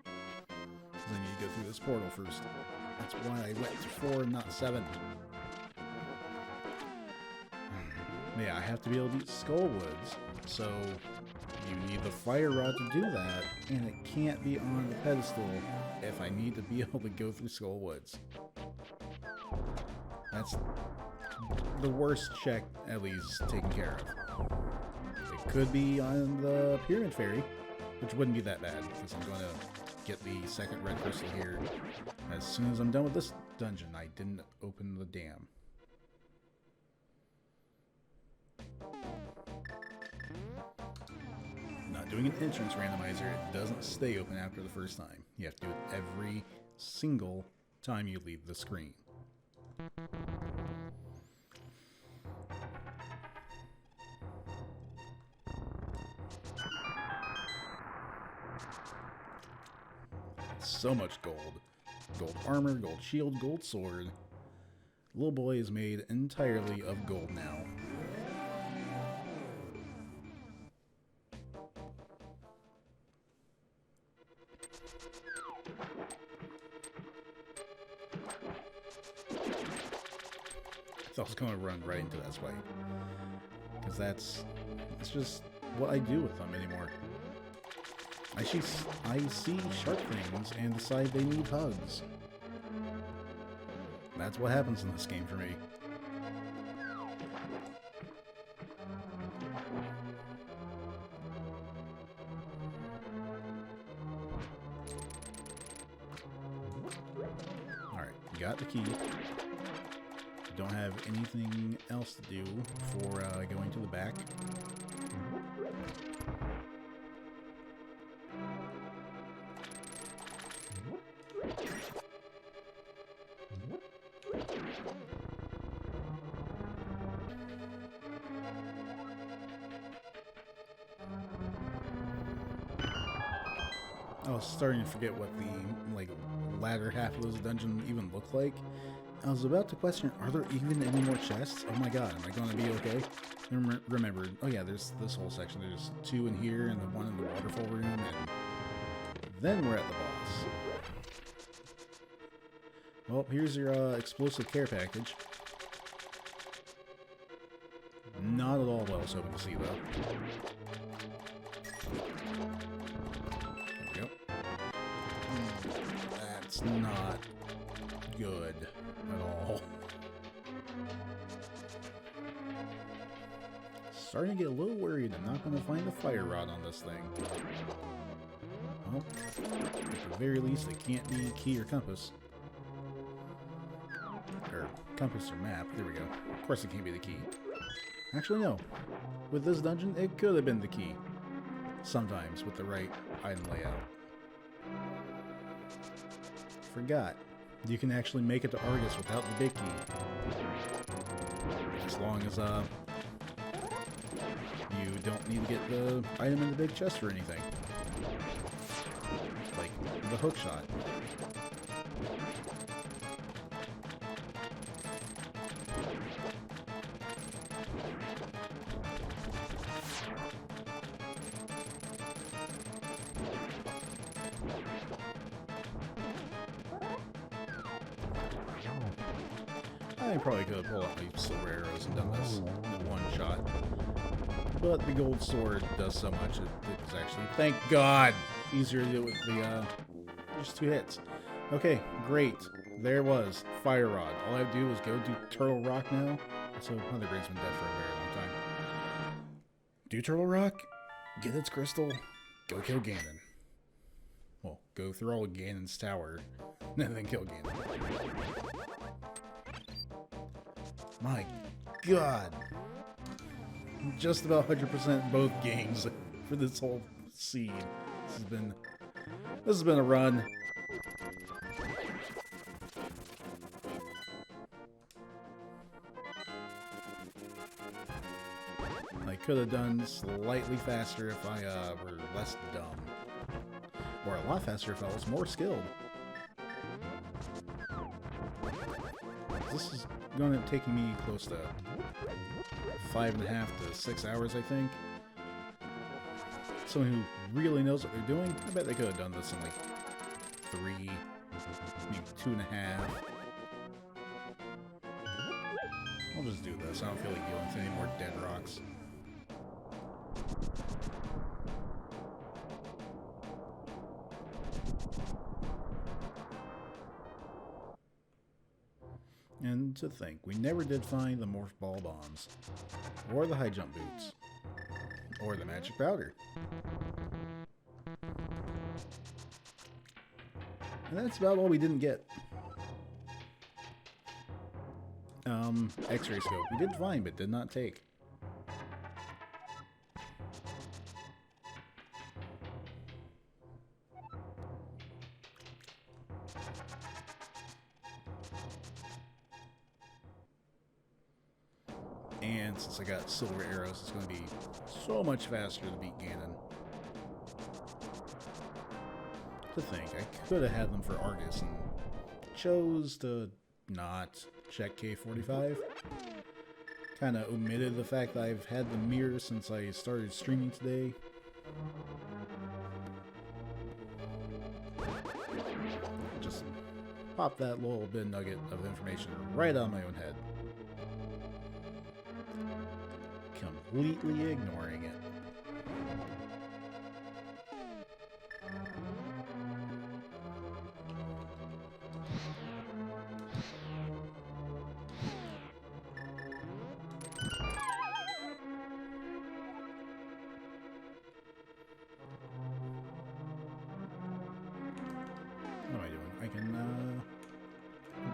I need to go through this portal first. That's why I went to 4 and not 7. Yeah, I have to be able to beat Skull Woods. So you need the fire rod to do that, and it can't be on the pedestal if I need to be able to go through Skull Woods. That's the worst check, at least, taken care of. It could be on the Pyramid Fairy, which wouldn't be that bad, because I'm going to get the second red crystal here as soon as I'm done with this dungeon. I didn't open the dam. Not doing an entrance randomizer, it doesn't stay open after the first time. You have to do it every single time you leave the screen. so much gold. Gold armor, gold shield, gold sword. Little boy is made entirely of gold now. So I was going to run right into that spike. Because that's just what I do with them anymore. I see sharp things and decide they need hugs. That's what happens in this game for me. Alright, got the key. Don't have anything else to do for going to the back. I was starting to forget what the latter half of this dungeon even looked like. I was about to question, are there even any more chests? Oh my god, am I going to be okay? And remembered, oh yeah, there's this whole section. There's 2 in here and the 1 in the waterfall room, and then we're at the boss. Well, here's your explosive care package. Not at all what I was hoping to see, though. There we go. That's not good at all. Starting to get a little worried I'm not going to find the fire rod on this thing. Well, at the very least, it can't be key or compass. Or compass or map. There we go. Of course it can't be the key. Actually, no. With this dungeon, it could have been the key. Sometimes, with the right item layout. Forgot. You can actually make it to Argus without the big key. As long as, you don't need to get the item in the big chest or anything. Like the hook shot. I probably could have pulled out my silver arrows and done this in one shot. But the gold sword does so much, it's actually, thank God, easier to do with the, just 2 hits. Okay, great. There was Fire Rod. All I have to do is go do Turtle Rock now. So, Mother Brain's been dead for a very long time. Do Turtle Rock, get its crystal, go kill Ganon. Well, go through all of Ganon's tower, and then kill Ganon. My God. Just about 100% both games for this whole seed. This has been a run. I could have done slightly faster if I were less dumb. Or a lot faster if I was more skilled. This is going to take me close to 5.5 to 6 hours, I think. Someone who really knows what they're doing, I bet they could have done this in like 3, maybe 2.5. I'll just do this. I don't feel like dealing with any more dead rocks. And to think, we never did find the Morph Ball Bombs, or the High Jump Boots, or the Magic Powder. And that's about all we didn't get. X-ray scope. We did find, but did not take. And since I got silver arrows, it's going to be so much faster to beat Ganon. to think. I could have had them for Argus and chose to not check K45. Kind of omitted the fact that I've had the mirror since I started streaming today. Just pop that little bit nugget of information right out of my own head. Completely ignoring it. What am I doing? I can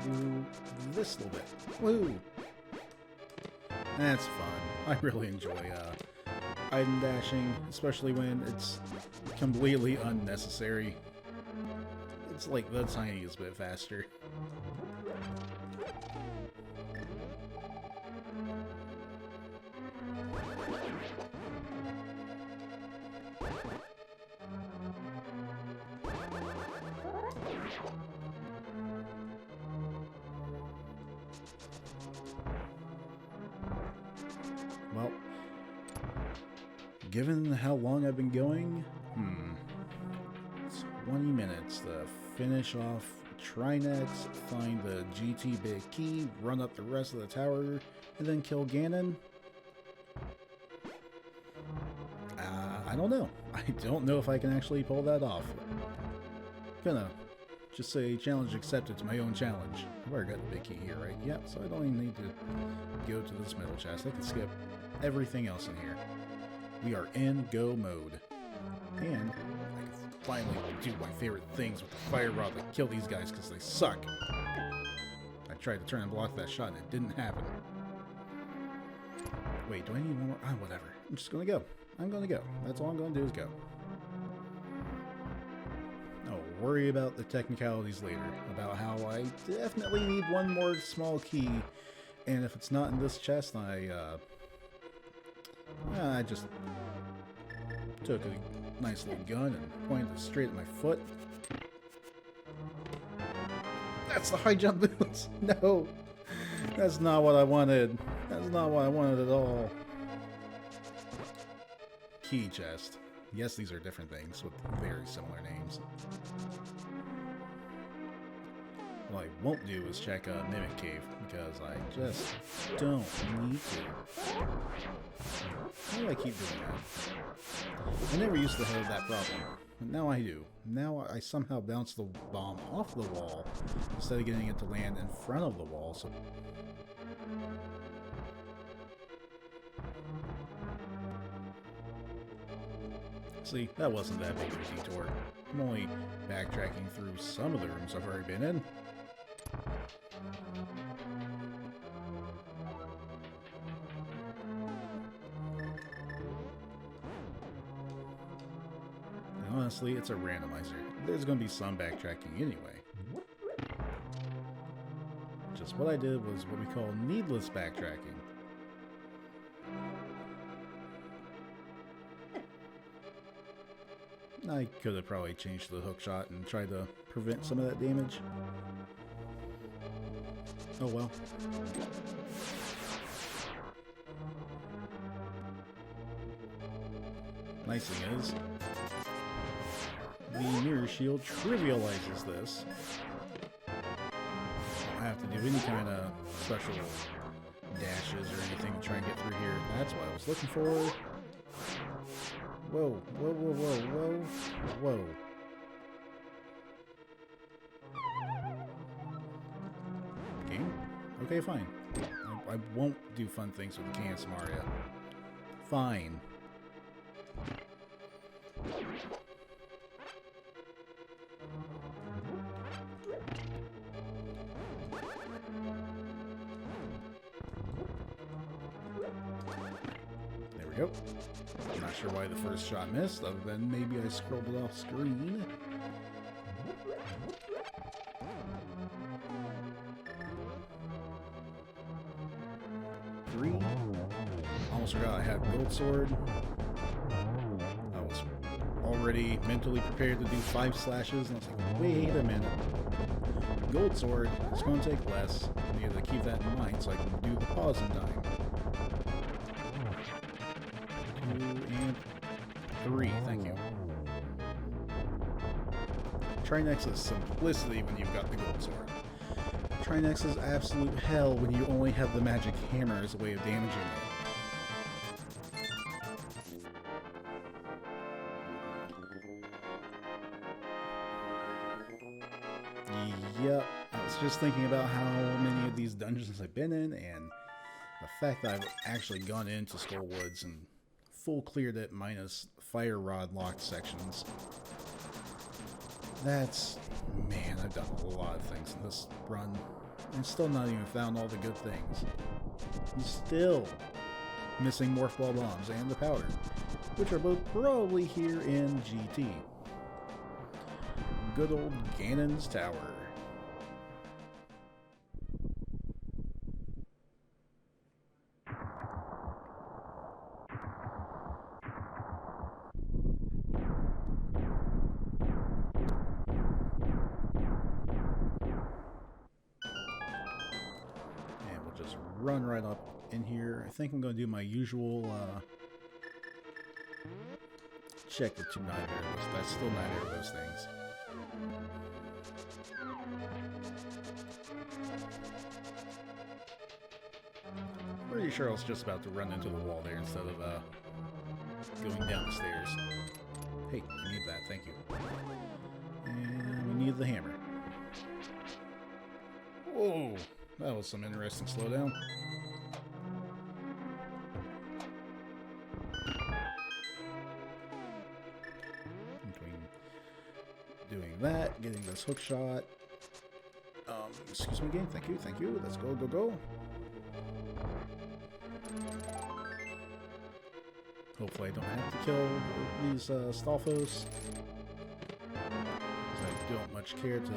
do this little bit. Woo! That's fun. I really enjoy item dashing, especially when it's completely unnecessary. It's like the tiniest bit faster. Well, given how long I've been going, 20 minutes to finish off Trinex, find the GT big key, run up the rest of the tower, and then kill Ganon? I don't know. I don't know if I can actually pull that off. Gonna just say challenge accepted to my own challenge. I've already got the big key here, right? Yep, so I don't even need to go to this middle chest. I can skip everything else in here. We are in go mode. And I can finally do my favorite things with the fire rod to kill these guys because they suck. I tried to turn and block that shot and it didn't happen. Wait, do I need one more? Ah, whatever. I'm just gonna go. I'm gonna go. That's all I'm gonna do is go. I'll worry about the technicalities later, about how I definitely need one more small key, and if it's not in this chest, I just took a nice little gun and pointed it straight at my foot. That's the high jump boots! No! That's not what I wanted. That's not what I wanted at all. Key chest. Yes, these are different things with very similar names. What I won't do is check a Mimic Cave, because I just don't need to. Why do I keep doing that? I never used to have that problem, but now I do. Now I somehow bounce the bomb off the wall, instead of getting it to land in front of the wall, so... See, that wasn't that big of a detour. I'm only backtracking through some of the rooms I've already been in. And honestly, it's a randomizer. There's going to be some backtracking anyway. Just what I did was what we call needless backtracking. I could have probably changed the hook shot and tried to prevent some of that damage. Oh well. Nice thing is, the mirror shield trivializes this. I don't have to do any kind of special dashes or anything to try and get through here. That's what I was looking for. Whoa, whoa, whoa, whoa, whoa, whoa. Game? Okay, fine. I won't do fun things with the can Samaria. Fine. There we go. I'm not sure why the first shot missed, other than maybe I scrolled it off screen. Three. Almost forgot I had Gold Sword. I was already already mentally prepared to do 5 slashes, and I was like, wait a minute. Gold sword, it's going to take less. I need to keep that in mind so I can do the pause in time. 2 and 3, thank you. Trinex's simplicity when you've got the gold sword. Trinex's absolute hell when you only have the magic hammer as a way of damaging it. Yep, I was just thinking about how many of these dungeons I've been in, and the fact that I've actually gone into Skull Woods and full cleared it minus fire rod locked sections. That's, man, I've done a lot of things in this run, and still not even found all the good things. I'm still missing Morph Ball Bombs and the powder, which are both probably here in GT. Good old Ganon's Tower. Run right up in here. I think I'm going to do my usual check the 2 9 arrows. That's still 9 of those things. Pretty sure I was just about to run into the wall there instead of going down the stairs. Hey, I need that, thank you. And we need the hammer. Whoa! That was some interesting slowdown. Between doing that, getting this hook shot. Excuse me, game. Thank you, thank you. Let's go, go, go. Hopefully I don't have to kill these Stalfos. I don't much care to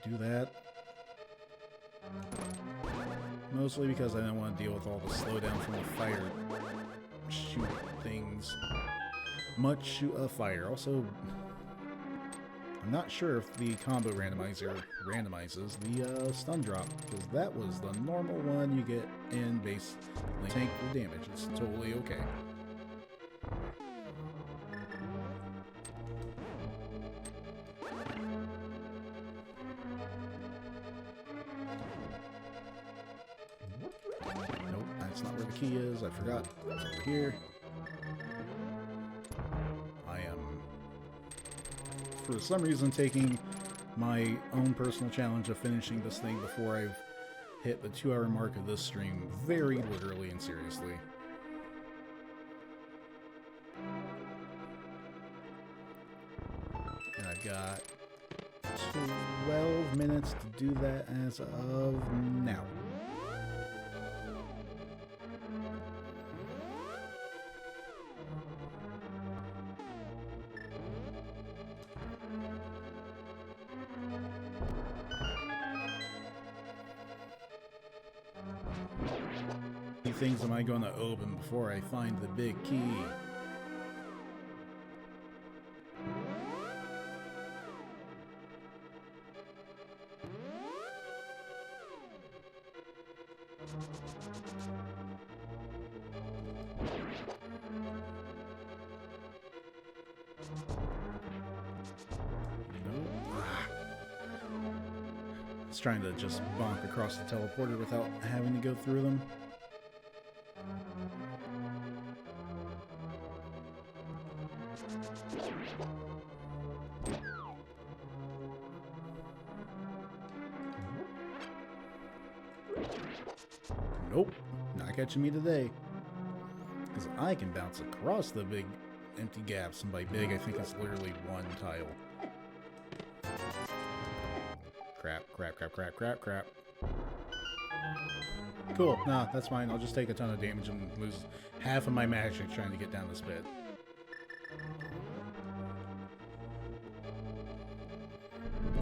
do that. Mostly because I don't want to deal with all the slowdown from the fire shoot things. Much shoot of fire. Also, I'm not sure if the combo randomizer randomizes the stun drop, because that was the normal one you get in base Link. Tank the damage. It's totally okay. Nope, that's not where the key is. I forgot. It's over here. I am, for some reason, taking my own personal challenge of finishing this thing before I've hit the 2-hour mark of this stream very literally and seriously. And I've got 12 minutes to do that as of now. How many things am I going to open before I find the big key? It's trying to just bonk across the teleporter without having to go through them. Nope, not catching me today. Because I can bounce across the big empty gaps, and by big I think it's literally one tile. Crap, crap, crap, crap, crap, crap. Cool, nah, that's fine. I'll just take a ton of damage and lose half of my magic trying to get down this pit.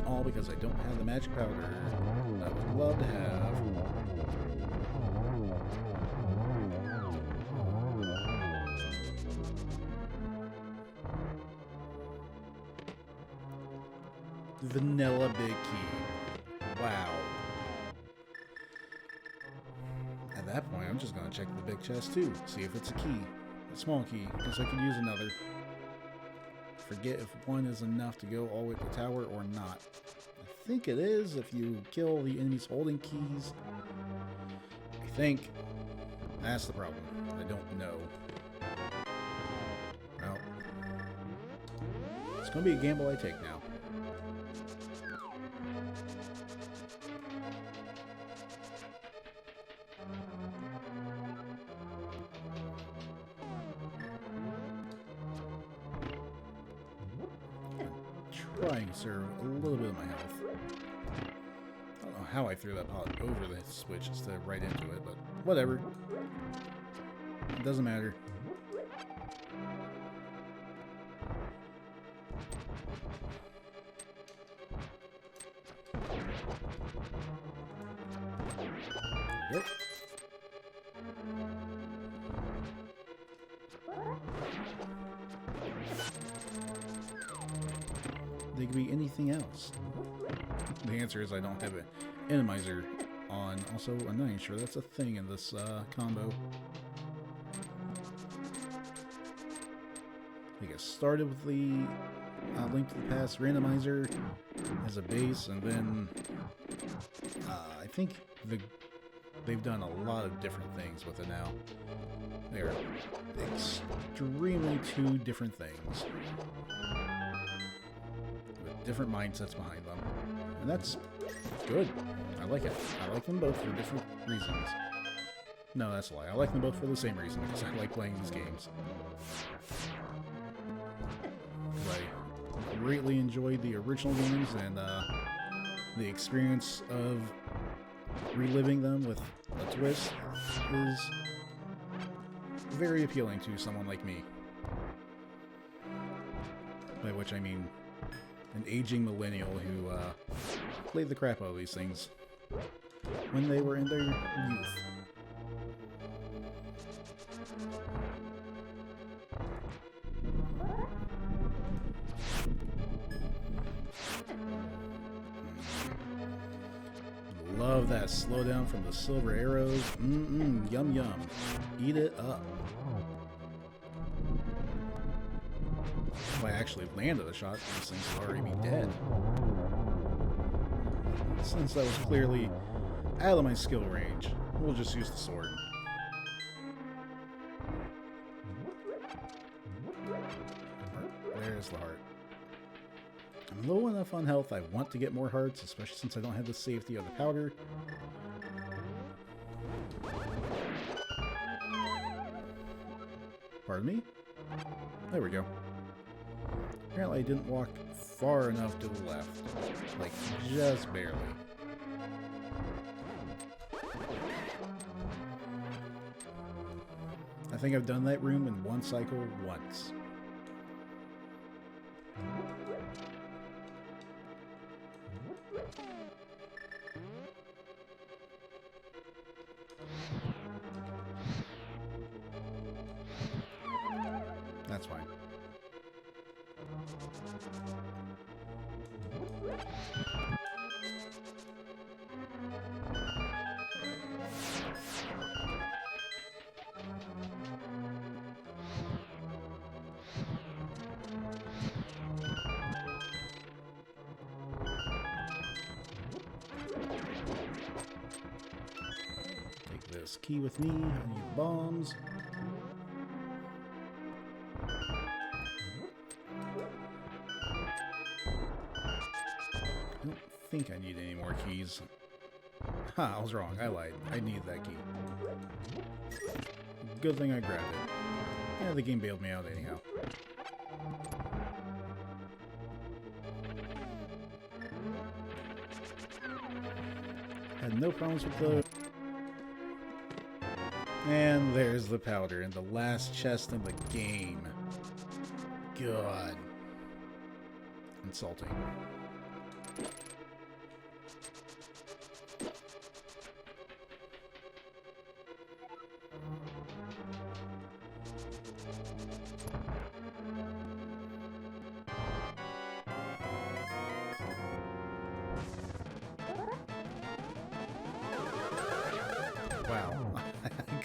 All because I don't have the magic powder I would love to have. vanilla big key. Wow. At that point, I'm just going to check the big chest too. See if it's a key. A small key, because I could use another. Forget if one is enough to go all the way to the tower or not. I think it is if you kill the enemies holding keys. I think. That's the problem. I don't know. Well, it's going to be a gamble I take now. Trying to conserve a little bit of my health. I don't know how I threw that pot over the switch instead of right into it, but whatever. It doesn't matter. Yep. They could be anything else. The answer is I don't have an enemizer on. Also, I'm not even sure that's a thing in this combo. I guess started with the Link to the Past randomizer as a base, and then I think they've done a lot of different things with it now. They're extremely two different things. Different mindsets behind them. And that's good. I like it. I like them both for different reasons. No, that's a lie. I like them both for the same reason, because I like playing these games. I greatly enjoyed the original games, and the experience of reliving them with a twist is very appealing to someone like me. By which I mean an aging millennial who played the crap out of these things when they were in their youth. Love that slowdown from the silver arrows. Yum yum. Eat it up. If I actually landed a shot, these things would already be dead. Since that was clearly out of my skill range, we'll just use the sword. There's the heart. I'm low enough on health, I want to get more hearts, especially since I don't have the safety of the powder. Pardon me? There we go. Apparently I didn't walk far enough to the left. Like, just barely. I think I've done that room in one cycle once. That's fine. Take this key with me. I need bombs. I don't think I need any more keys. Ha, I was wrong. I lied. I need that key. Good thing I grabbed it. Yeah, the game bailed me out anyhow. Had no problems with those. And there's the powder in the last chest in the game. God. Insulting.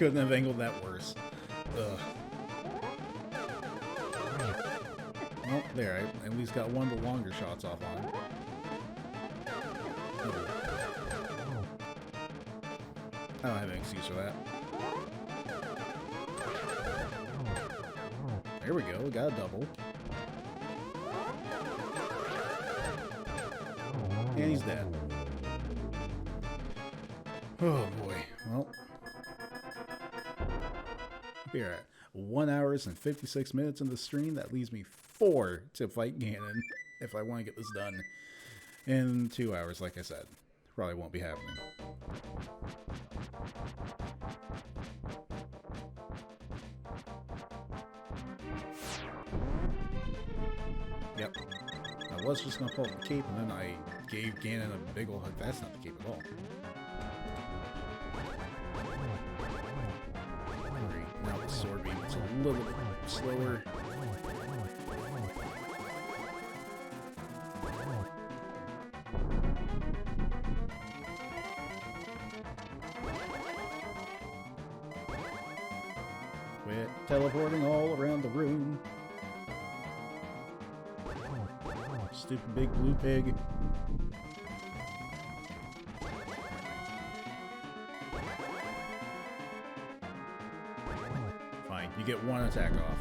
couldn't have angled that worse. Ugh. Well, there, I at least got one of the longer shots off on him. I don't have an excuse for that. There we go, got a double. And he's dead. Oh boy, well. We're at 1 hour and 56 minutes in the stream. That leaves me 4 to fight Ganon if I want to get this done in 2 hours, like I said. Probably won't be happening. Yep. I was just going to pull up the cape, and then I gave Ganon a big ol' hug. That's not the cape at all. Now the sword beam is a little bit slower. Quit teleporting all around the room. Stupid big blue pig. Fine, you get one attack off.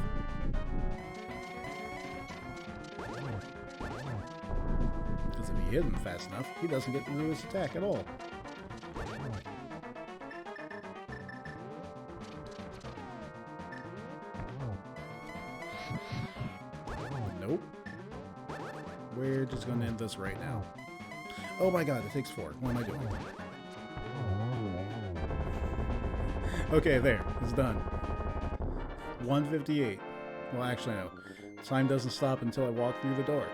Because if you hit him fast enough, he doesn't get to do his attack at all. Nope. We're just going to end this right now. Oh my god, it takes 4. What am I doing? Okay, there. It's done. 158. Well, actually, no. Time doesn't stop until I walk through the door.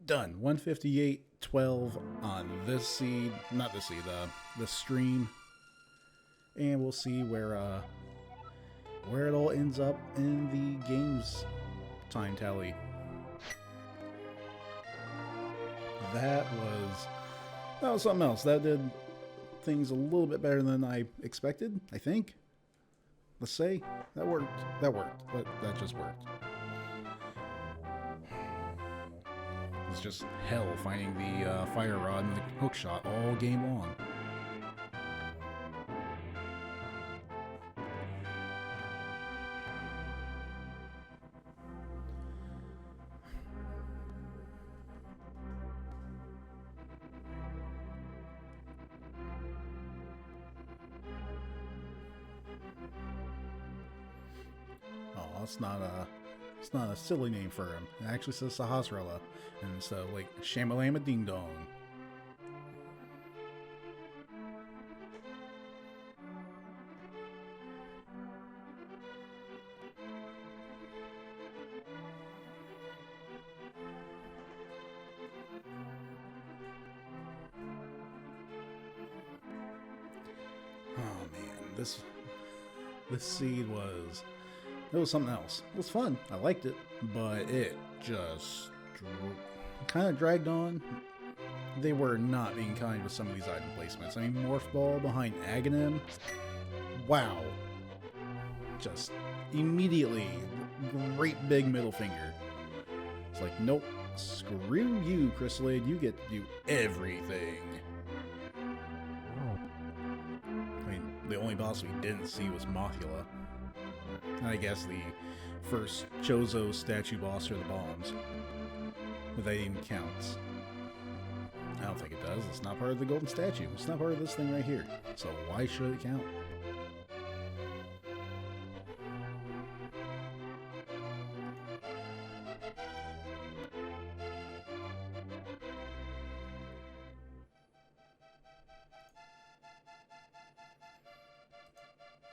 Done. 158.12 on this seed. Not this seed, the stream. And we'll see where it all ends up in the game's time tally. That was something else. That did things a little bit better than I expected, I think. Let's say. That worked. That worked. But that just worked. It's just hell finding the fire rod and the hook shot all game long. Oh, it's not a silly name for him. It actually says Sahasrara, and so like Shamalama Ding Dong. Oh man, this seed was. It was something else. It was fun. I liked it, but it just kind of dragged on. They were not being kind with some of these item placements. I mean, Morph Ball behind Aghanim. Wow. Just immediately, great big middle finger. It's like, nope, screw you, Chrysalid. You get to do everything. I mean, the only boss we didn't see was Mothula. I guess the first Chozo statue boss for the bombs. But that even counts. I don't think it does. It's not part of the golden statue. It's not part of this thing right here. So why should it count?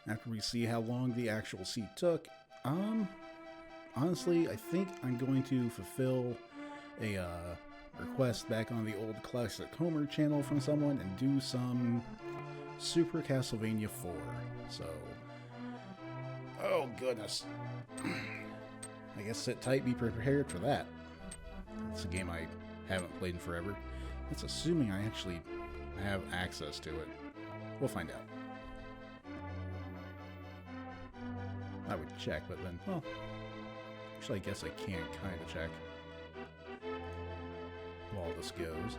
After we see how long the actual seed took, honestly, I think I'm going to fulfill a request back on the old Classic Homer channel from someone and do some Super Castlevania 4. So, oh goodness. I guess sit tight, be prepared for that. It's a game I haven't played in forever. That's assuming I actually have access to it. We'll find out. I would check, but then, well, actually I guess I can kind of check while this goes.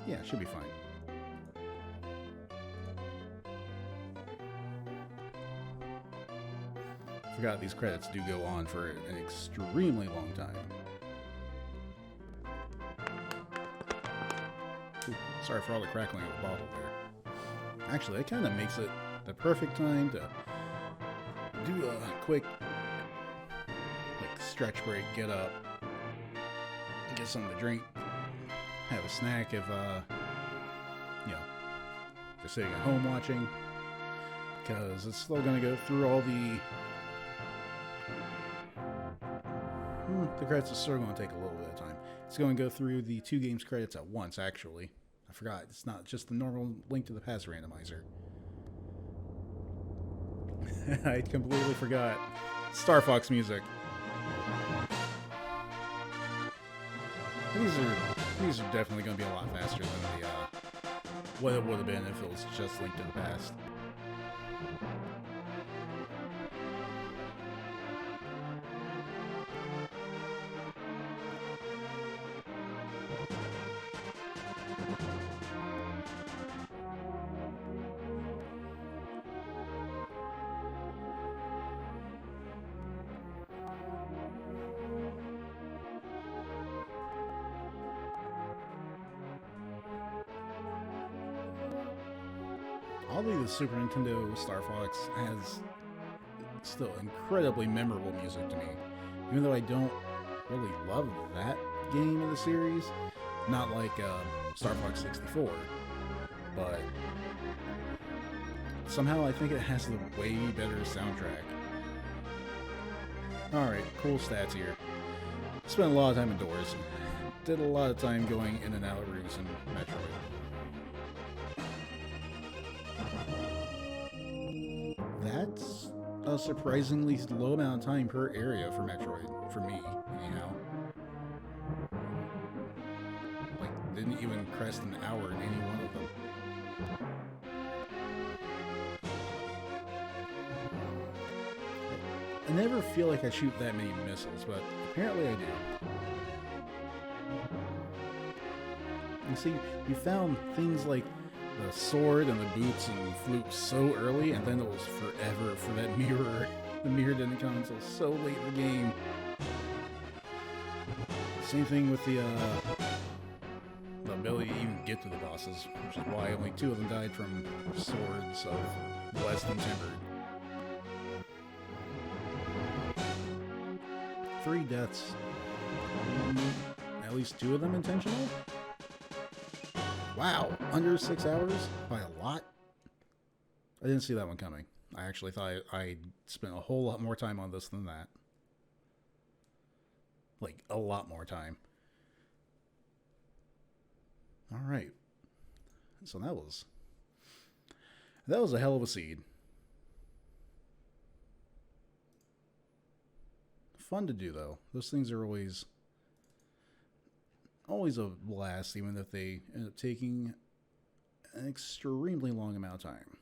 Yeah, it should be fine. Forgot these credits do go on for an extremely long time. Ooh, sorry for all the crackling of the bottle there. Actually, that kind of makes it the perfect time to do a quick stretch break, get up, get something to drink, have a snack if, you know, just sitting at home watching, because it's still going to go through all the credits are still going to take a little bit of time. It's going to go through the 2 games credits at once, actually. I forgot, it's not just the normal Link to the Past randomizer. I completely forgot. Star Fox music. These are definitely going to be a lot faster than the what it would have been if it was just Link to the Past. Oddly, the Super Nintendo Star Fox has still incredibly memorable music to me. Even though I don't really love that game in the series, not like Star Fox 64, but somehow I think it has the way better soundtrack. Alright, cool stats here. Spent a lot of time indoors. Did a lot of time going in and out of rooms in Metroid. That's a surprisingly low amount of time per area for Metroid, for me, anyhow. Like, didn't even crest an hour in any one of them. I never feel like I shoot that many missiles, but apparently I do. You see, we found things like the sword and the boots and flute so early, and then it was forever for that mirror. The mirror didn't come until so late in the game. Same thing with the ability to even get to the bosses, which is why only 2 of them died from swords of less than tempered. 3 deaths. At least 2 of them intentional? Wow, under 6 hours? By a lot? I didn't see that one coming. I actually thought I'd spent a whole lot more time on this than that. Like, a lot more time. Alright. So that was a hell of a seed. Fun to do, though. Those things are always a blast, even if they end up taking an extremely long amount of time.